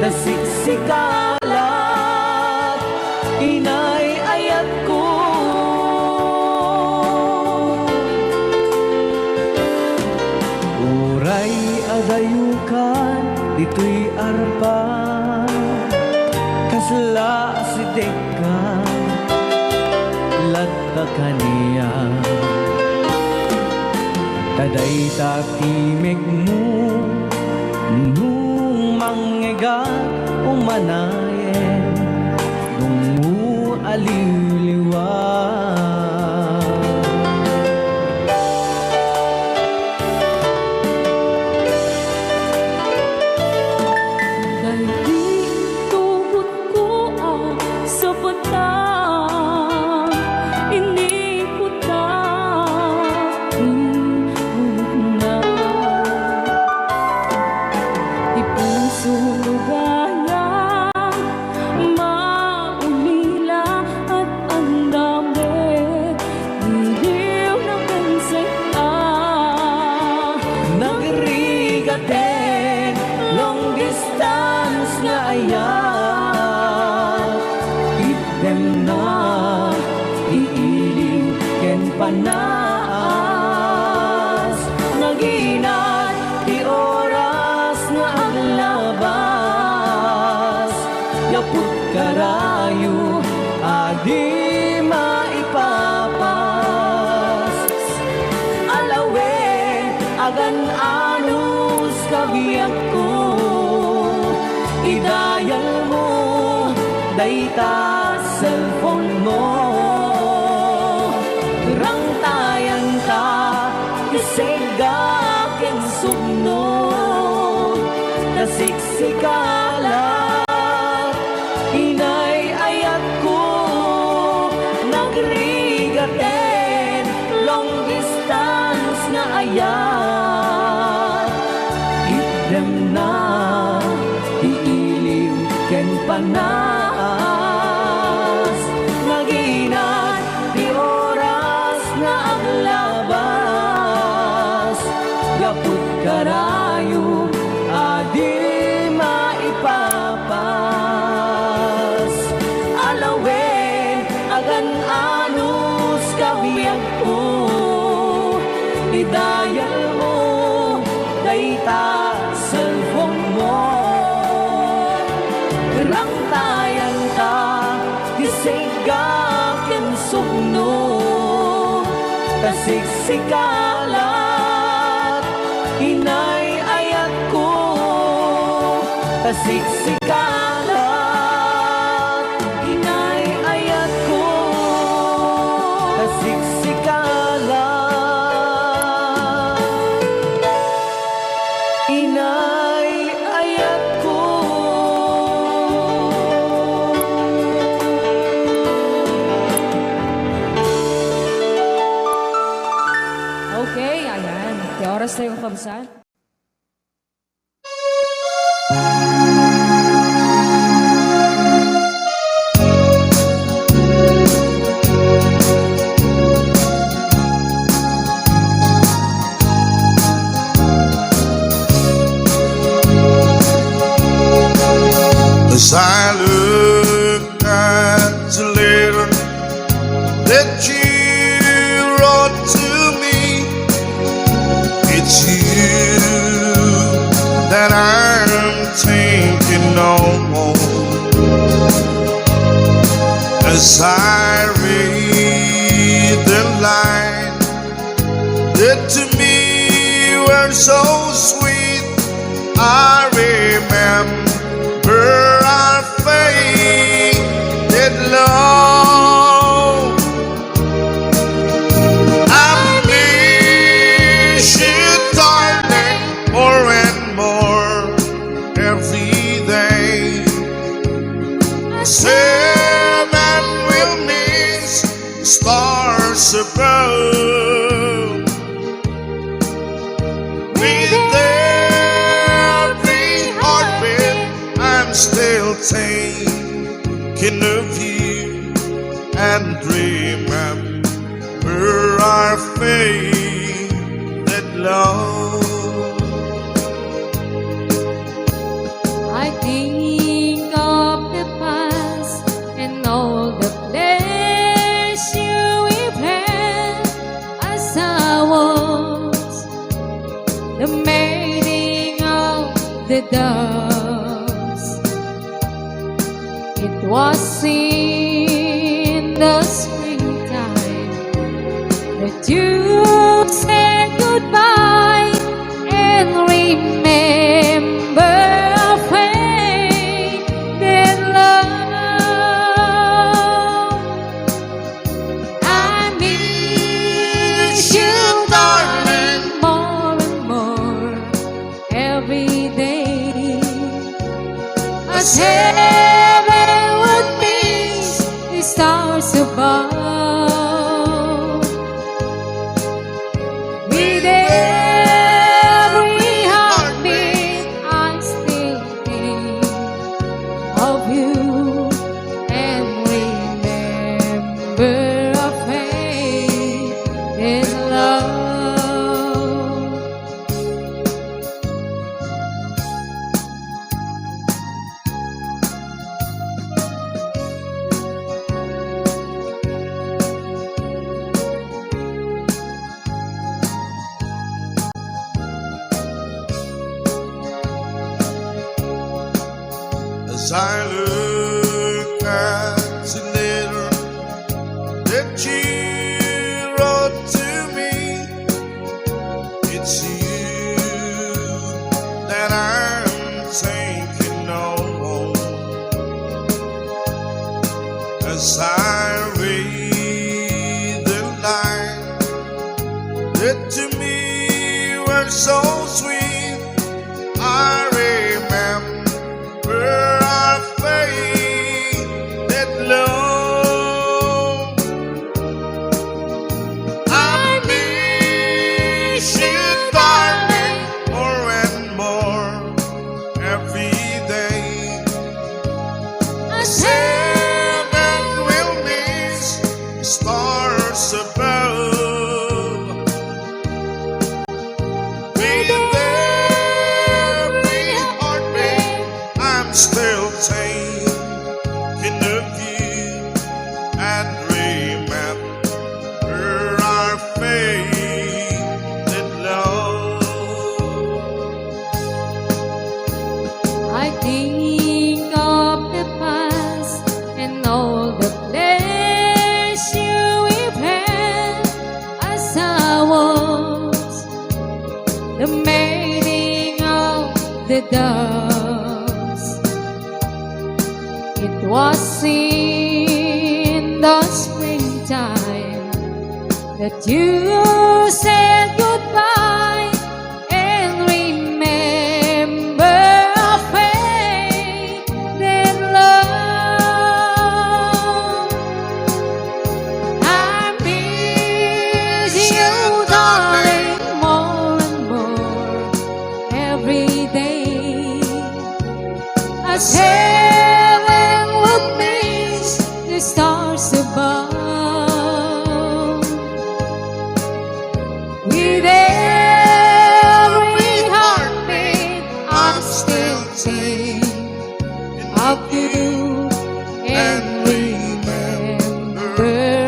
nasiksikalat, inay ayat ko. Uray agayukan, dito'y arpan, kasla si Deka ladda kaniya. Taday tatimig mo nung mangega umanayen, nung mo aliliwan. Long distance nga ayat, idem na iiliw ken panas. Naginat ti oras nga aglabas, yapud karayo adi maipapas. Alawen agan anus kabiyag ko, idayal mo, dayta cellphone mo. Rang tayan ta, isega ken sugno, kasik sikalat, inay-ayat ko, nagrigaten, long distance nga ayat. Itdem na, iiliw ken panas, naginat di oras nga aglabas, gaput karayo adi maipapas. Alawen agan anus kabiyag ko, idayal mo dayta cellphone mo, rang tayan ta gisigak ken sugno, kasiksikalat, inay-ayat ko, kasiksikalat, inay-ayat ko, kasiksikalat, inay-ayat ko. Okay, ayan. Di oras tayo kabsan. As I look at the letter that you wrote to me, it's you that I'm thinking of. As I read the line that to me were so sweet, I remember our faded love. I miss you, darling, more and more every day. Seven will miss stars above. With every heartbeat, I'm still thinking of you and remember our faded love. I think of the past and all the pleasure we've had as I was the mating of the doves. It was in the springtime that you said goodbye and remember our faded love. I miss you, darling, more and more every day. As heaven would miss the stars above. With every heartbeat, I still think of you and remember our faded love. As I look at the letter that you wrote to me, it's you that I'm thinking of. As I read the line that to me were so sweet, I remember with us. It was in the springtime that you said goodbye, and remember our faded love. I miss you, darling, more and more every day. As heaven would miss the stars above. With every heartbeat, I still think of you and remember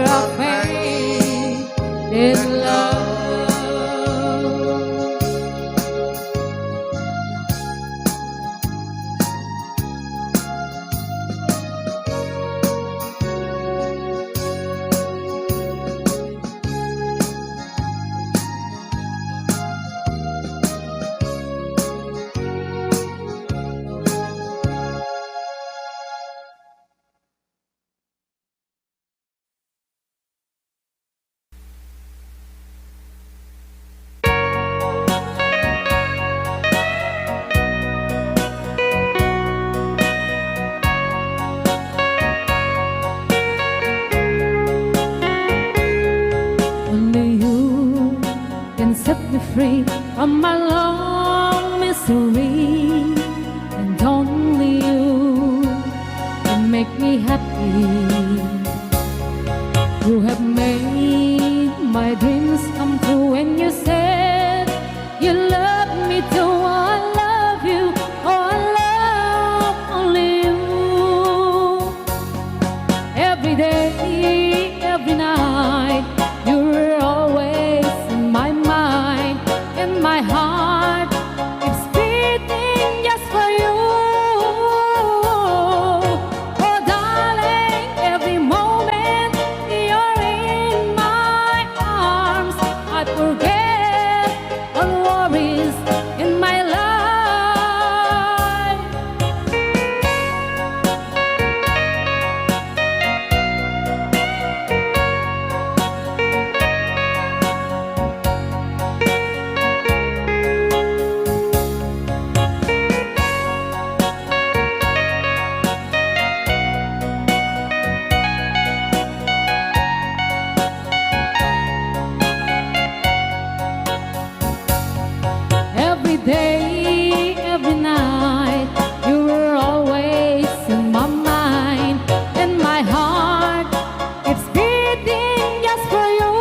our faded love. Only you can set me free from my long misery, and only you can make me happy. You have made my dreams come true when you said you love me too. I love you, oh I love only you. Every day, every night, you were always in my mind, and my heart keeps beating just for you. Oh darling, every moment you're in my arms, I forget all worries in my life. Every day, every night, you were always in my mind, and my heart keeps beating just for you.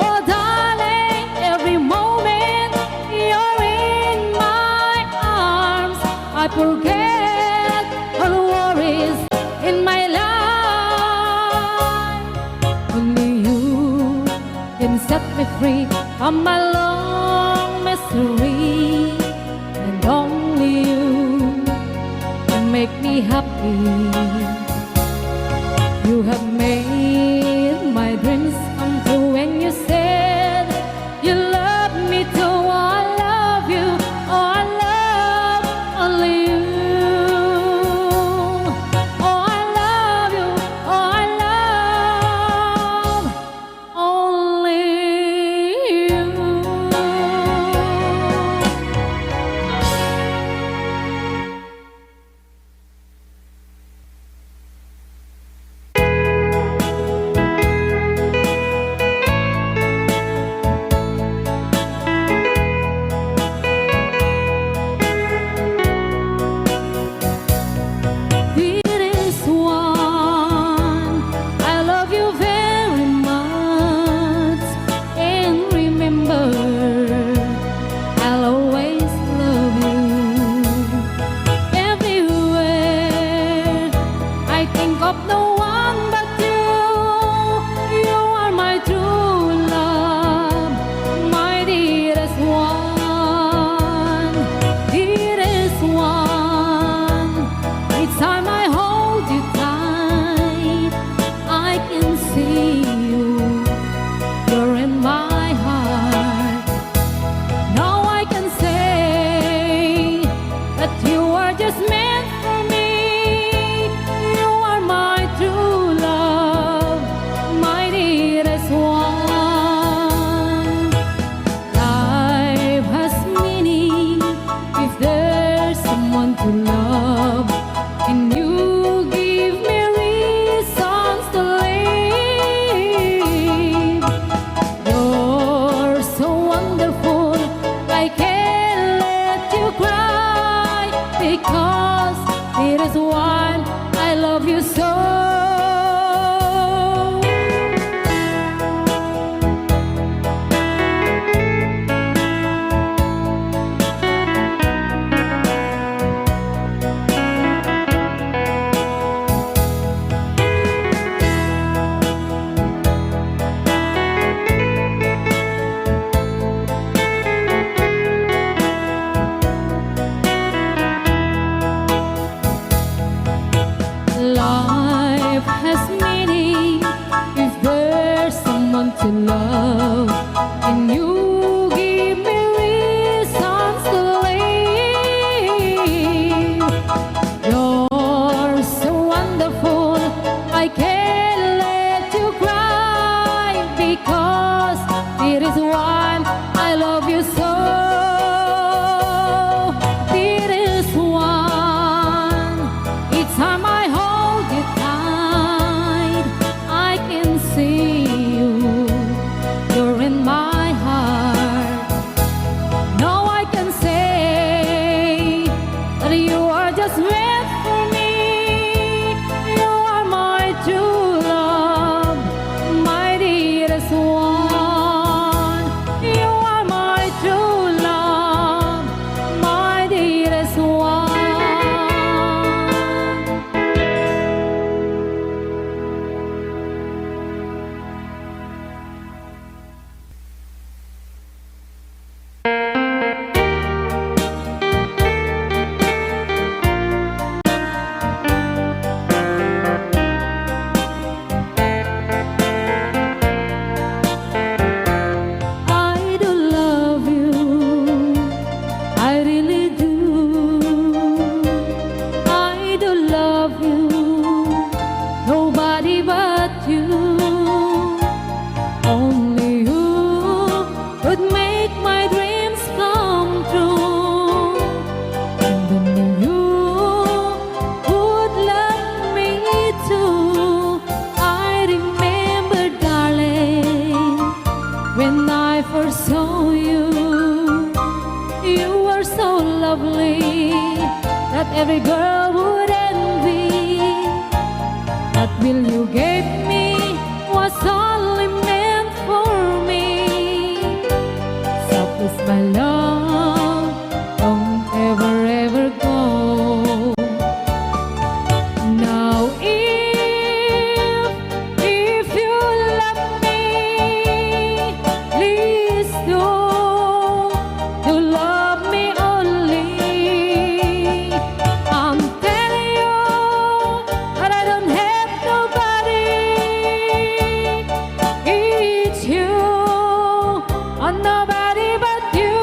Oh darling, every moment you're in my arms, I forget all worries in my life. Only you can set me free from my long misery, and only you can make me happy. You have made my dreams come true when you said you love me too. I love you, oh I love only you. Oh I love you, oh I love only you. to love, and you give me reasons to live. You're so wonderful, I can't let you cry, because it is one I love you so. It is one. Each time I hold you tight, I can see you. You're in my heart. Now I can say that you are just meant for me. You are my true love, my dearest one. You are my true love, my dearest one. I do love you, I really do. I do love you, nobody but you. Only you would make my dreams come true. And only you would love me too. I remember, darling, when I first saw you, you were so lovely that every girl would envy. That will you gave me was only meant for me. So please, my love, don't ever, ever go. Now if you love me, please do love me only. I'm telling you that I don't have nobody. It's you, and nobody but you.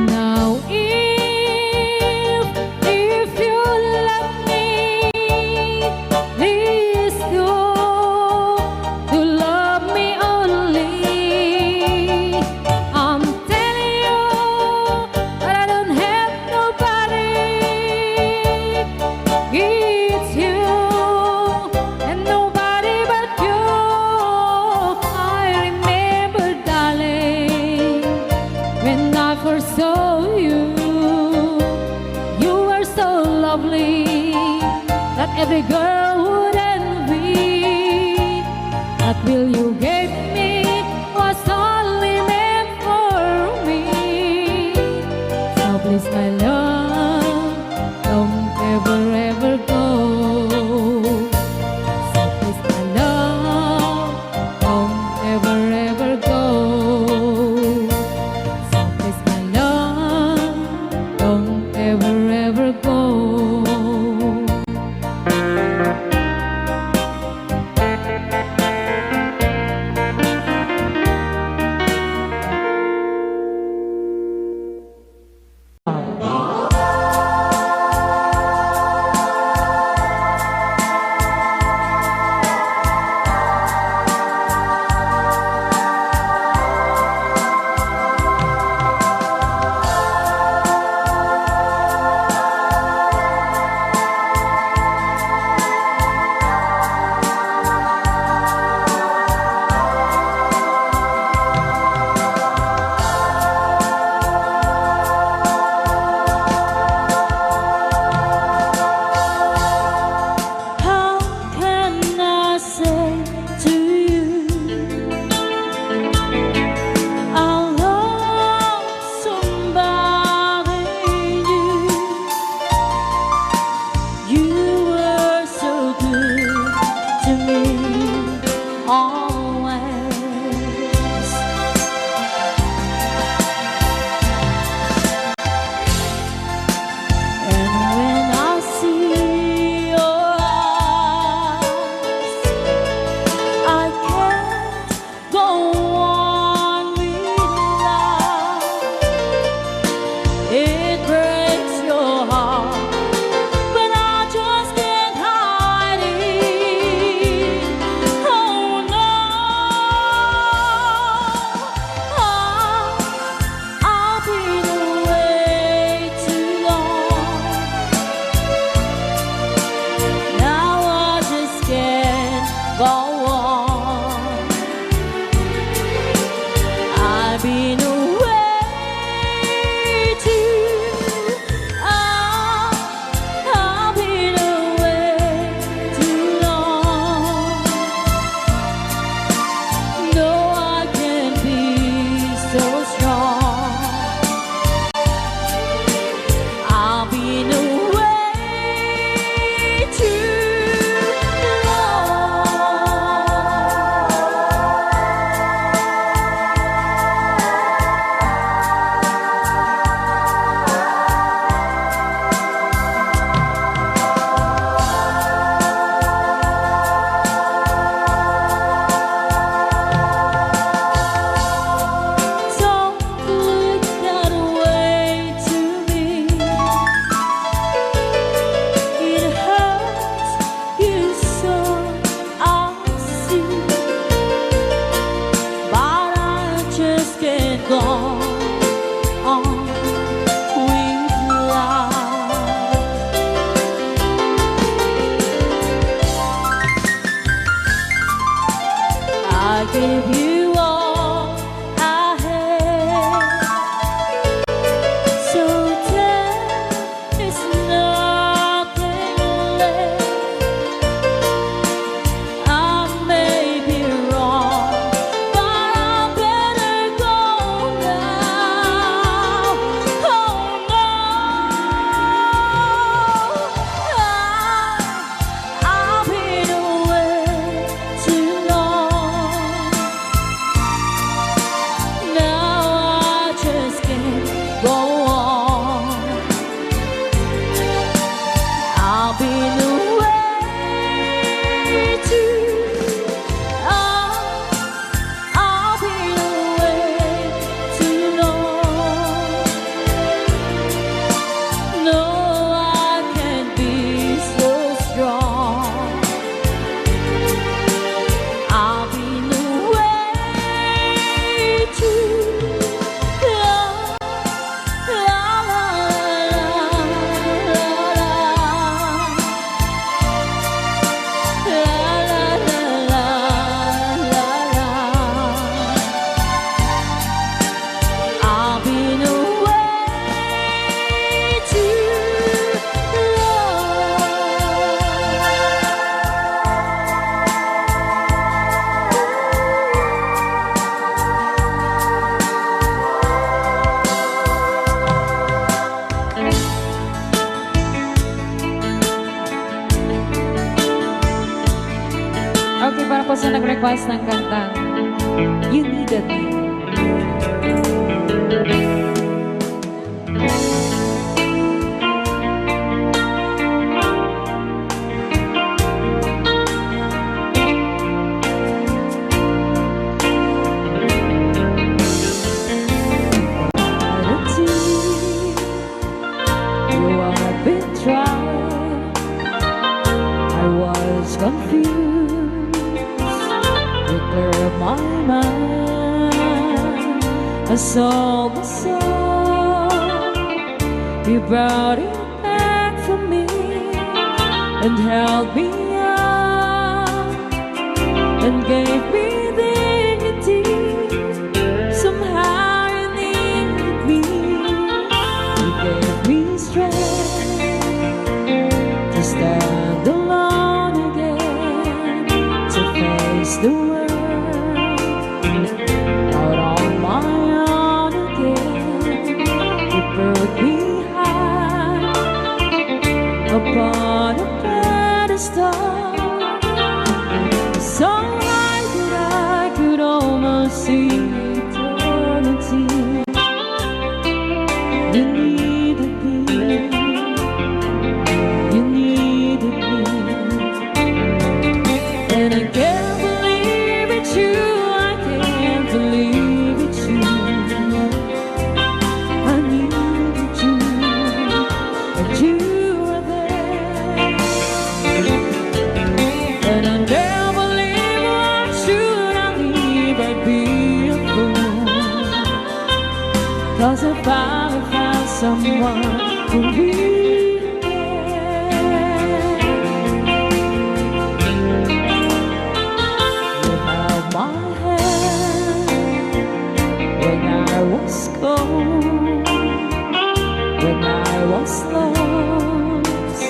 Now if you love me, please do love me only. I'm telling you that I don't have nobody. It's you and nobody but you. I remember, darling, when I first saw you, you were so lovely that every girl would envy. That will you gave me was only meant for me. So please, my love, don't ever, ever go. So please, my love, don't ever, ever go. So please, my love, don't ever, ever go. been away too. I've been away too long. No, I can't be so strong. I've been away too Don't look that way to me. It hurts you so, I see. But I just can't go on with life. I gave you all I had, so there's nothing left. I may be wrong, but I better go now. Oh no, I've been away too long. Now I just can't go on. I've been away too. I've been away too long. No, I can't be so strong. I've been away too long. La la la la la la la. I've been away too Okay, para po sa nag-request ng kantang You Needed Me. You have been trying. I was confused. You cleared my mind. I saw the sun. You brought it back for me and held me up and gave me dignity. Somehow you needed me. You gave me strength to stand alone again, to face the world out on my own again. You put me high upon a pedestal, so high that I could almost see eternity. You needed me. You needed me. And I can't believe it's you. I can't believe it's you. I needed you, and you were there. And I never believe why should I leave? I'd be a fool. 'Cause I finally found someone who really cares. You held my hand when I was cold, when I was lost,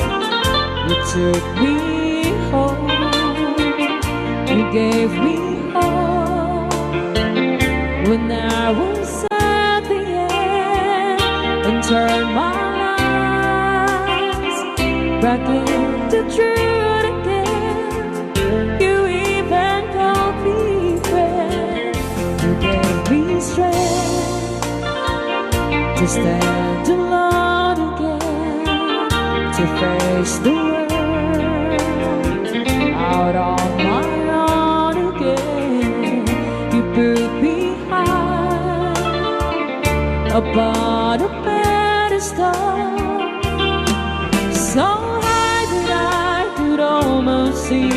you took me home, you gave me hope. When I was at the end and turned my lives back into truth again, you even called me friend. You gave me strength to stand alone again, to face the world out on my own again. You put me high above a pedestal, so high that I could almost see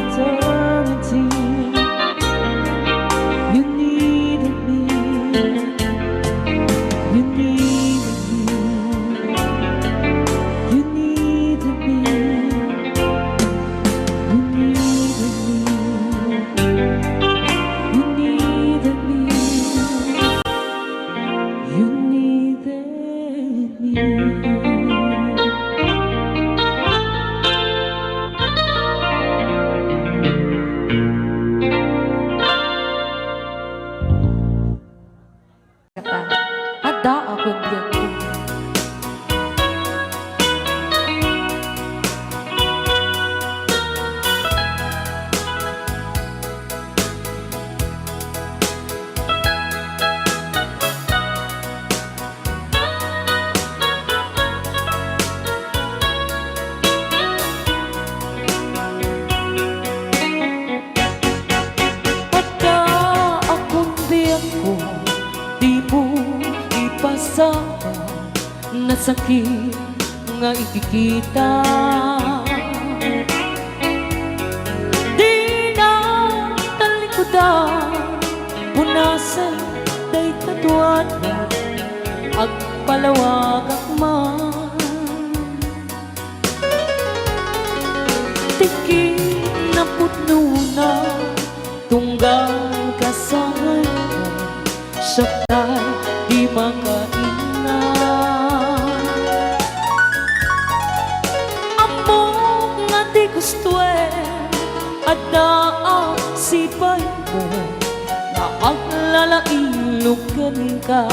eternity. You needed me, you needed me, you needed me, you needed me, you needed me, you needed me. Ada ako diyan. Ada akong biyako, di mo ipasama na sakit nga ikikita. Di na talikudan, punasan day tatuan na agpalawag akman. Tiki na putno na tunggal kasangay mo, saktay di makaingan. Among nga di gusto at ang sipay mo na ang lalailog ganing ka.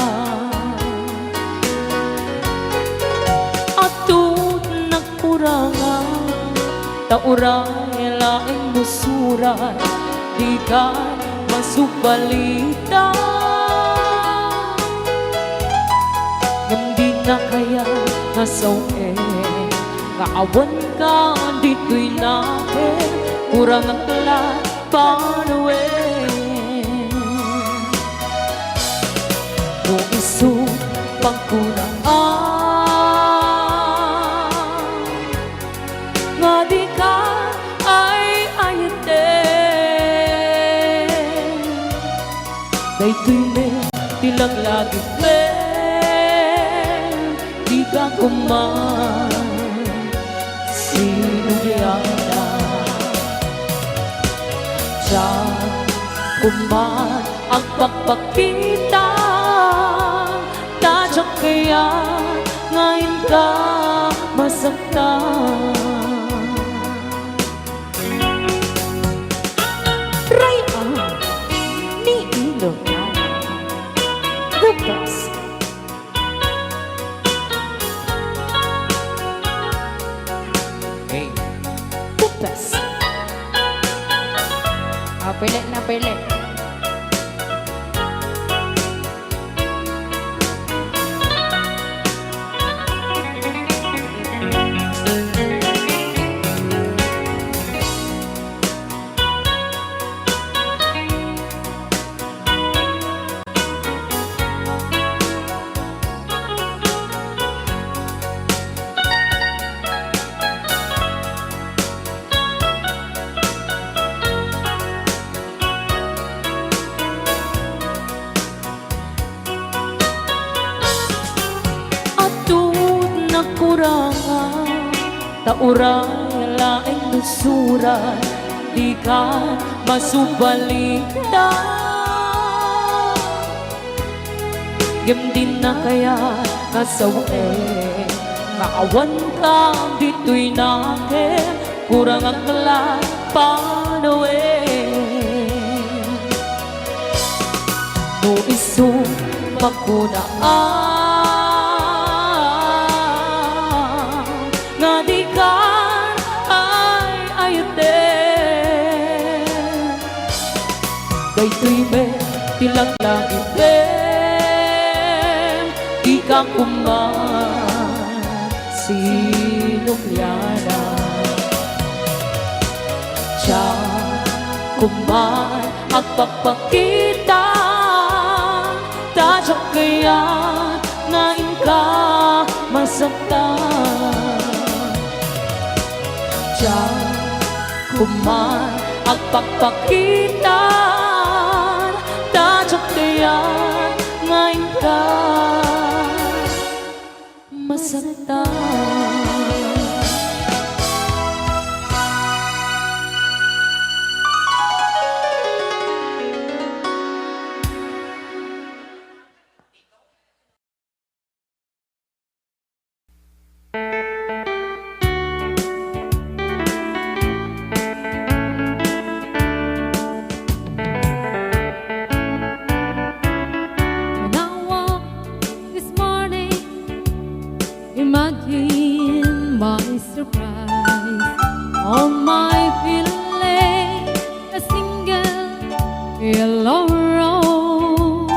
Atut nagkurangan, tauray laing musuran, di ka masubalita. Hindi na kaya nasawe, nga awan ka dito'y nahin, kurang ang lahat panuwi. Kung iso pagkuraan, nga di ka ay ayatin, dayto'y may tilang lagi di ka kuman sinuyana. Diyan kuman ang pagpakita, tadyak kaya ngayon ka masaktan. Rayang ni Ilocano, the best. The best. Pili na pili. Kurangan, tauray laing lusuran, di ka masubalita. Gamdin na kaya nasawi Maawan ka dito'y natin Kurang ang panawin No isong magkunaan Nga di ka ay ayatin Dayto'y may tilang langit Ika kuman sinulyana Siya kuman at pagpakita Tadyak kaya ngayon ka masaktan Siya kuman at pagpakita Tadyak kaya ngayon ka masaktan When I woke this morning, imagine my surprise. On my pillow lay a single yellow rose.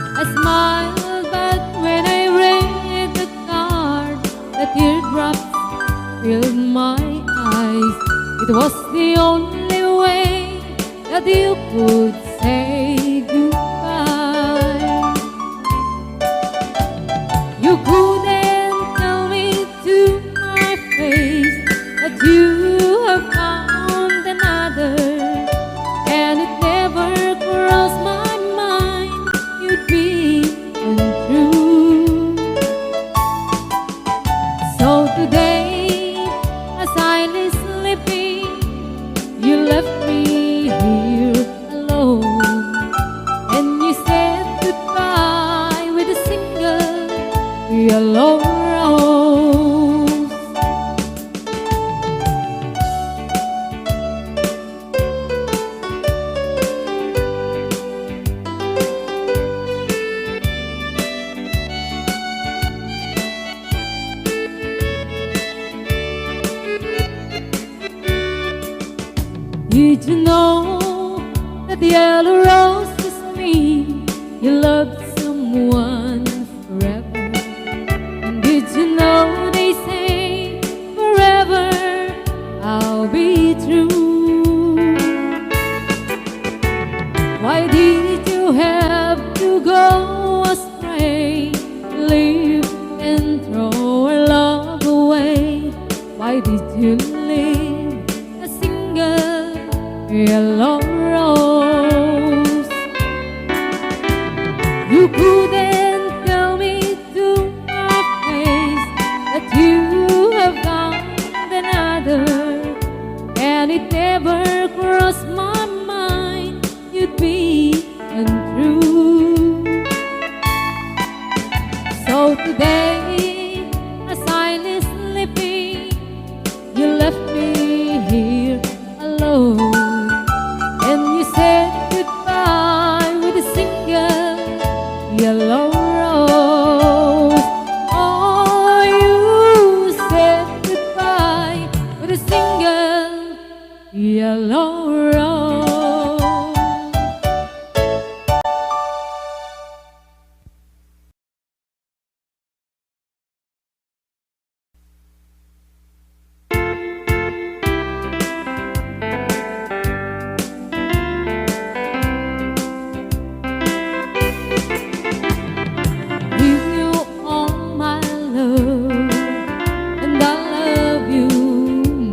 I smiled, but when I read the card, the teardrops filled my eyes. It was the only way that you could say goodbye. You couldn't tell me to my face that you have found another, and it never crossed my mind you'd be untrue. So today, as I lay sleeping, you left me here alone, and you said goodbye with a single yellow rose. Did you know that the yellow rose is me? You loved someone forever. And did you know they say forever I'll be true? Why did you have to go astray, leave and throw our love away? Why did you leave a single yellow rose? You couldn't tell me to my face that you have found another, and it never crossed my mind you'd be untrue. So today, as I lay sleeping, you left me here alone, and you said goodbye with a single yellow rose. Oh, you said goodbye with a single yellow rose. Give you all my love, and I love you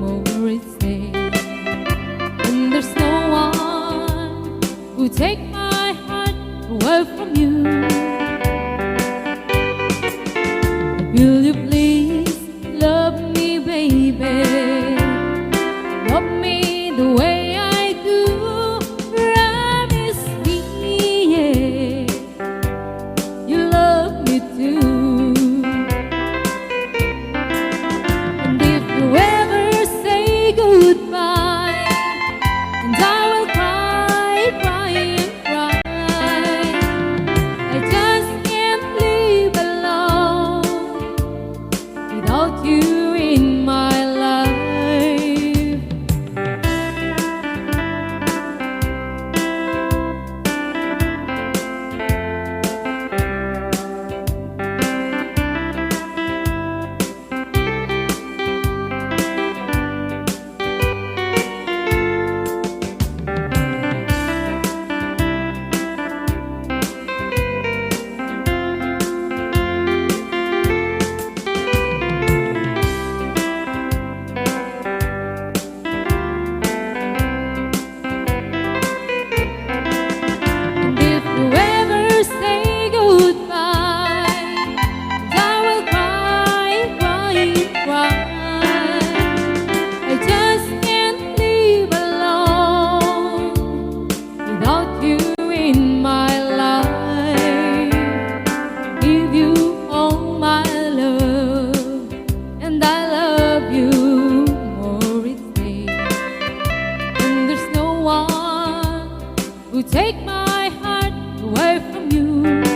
more each day. And there's no one who take my heart away from you. Will you please love me, baby? Love me the way I do. Promise me, yeah. away from you.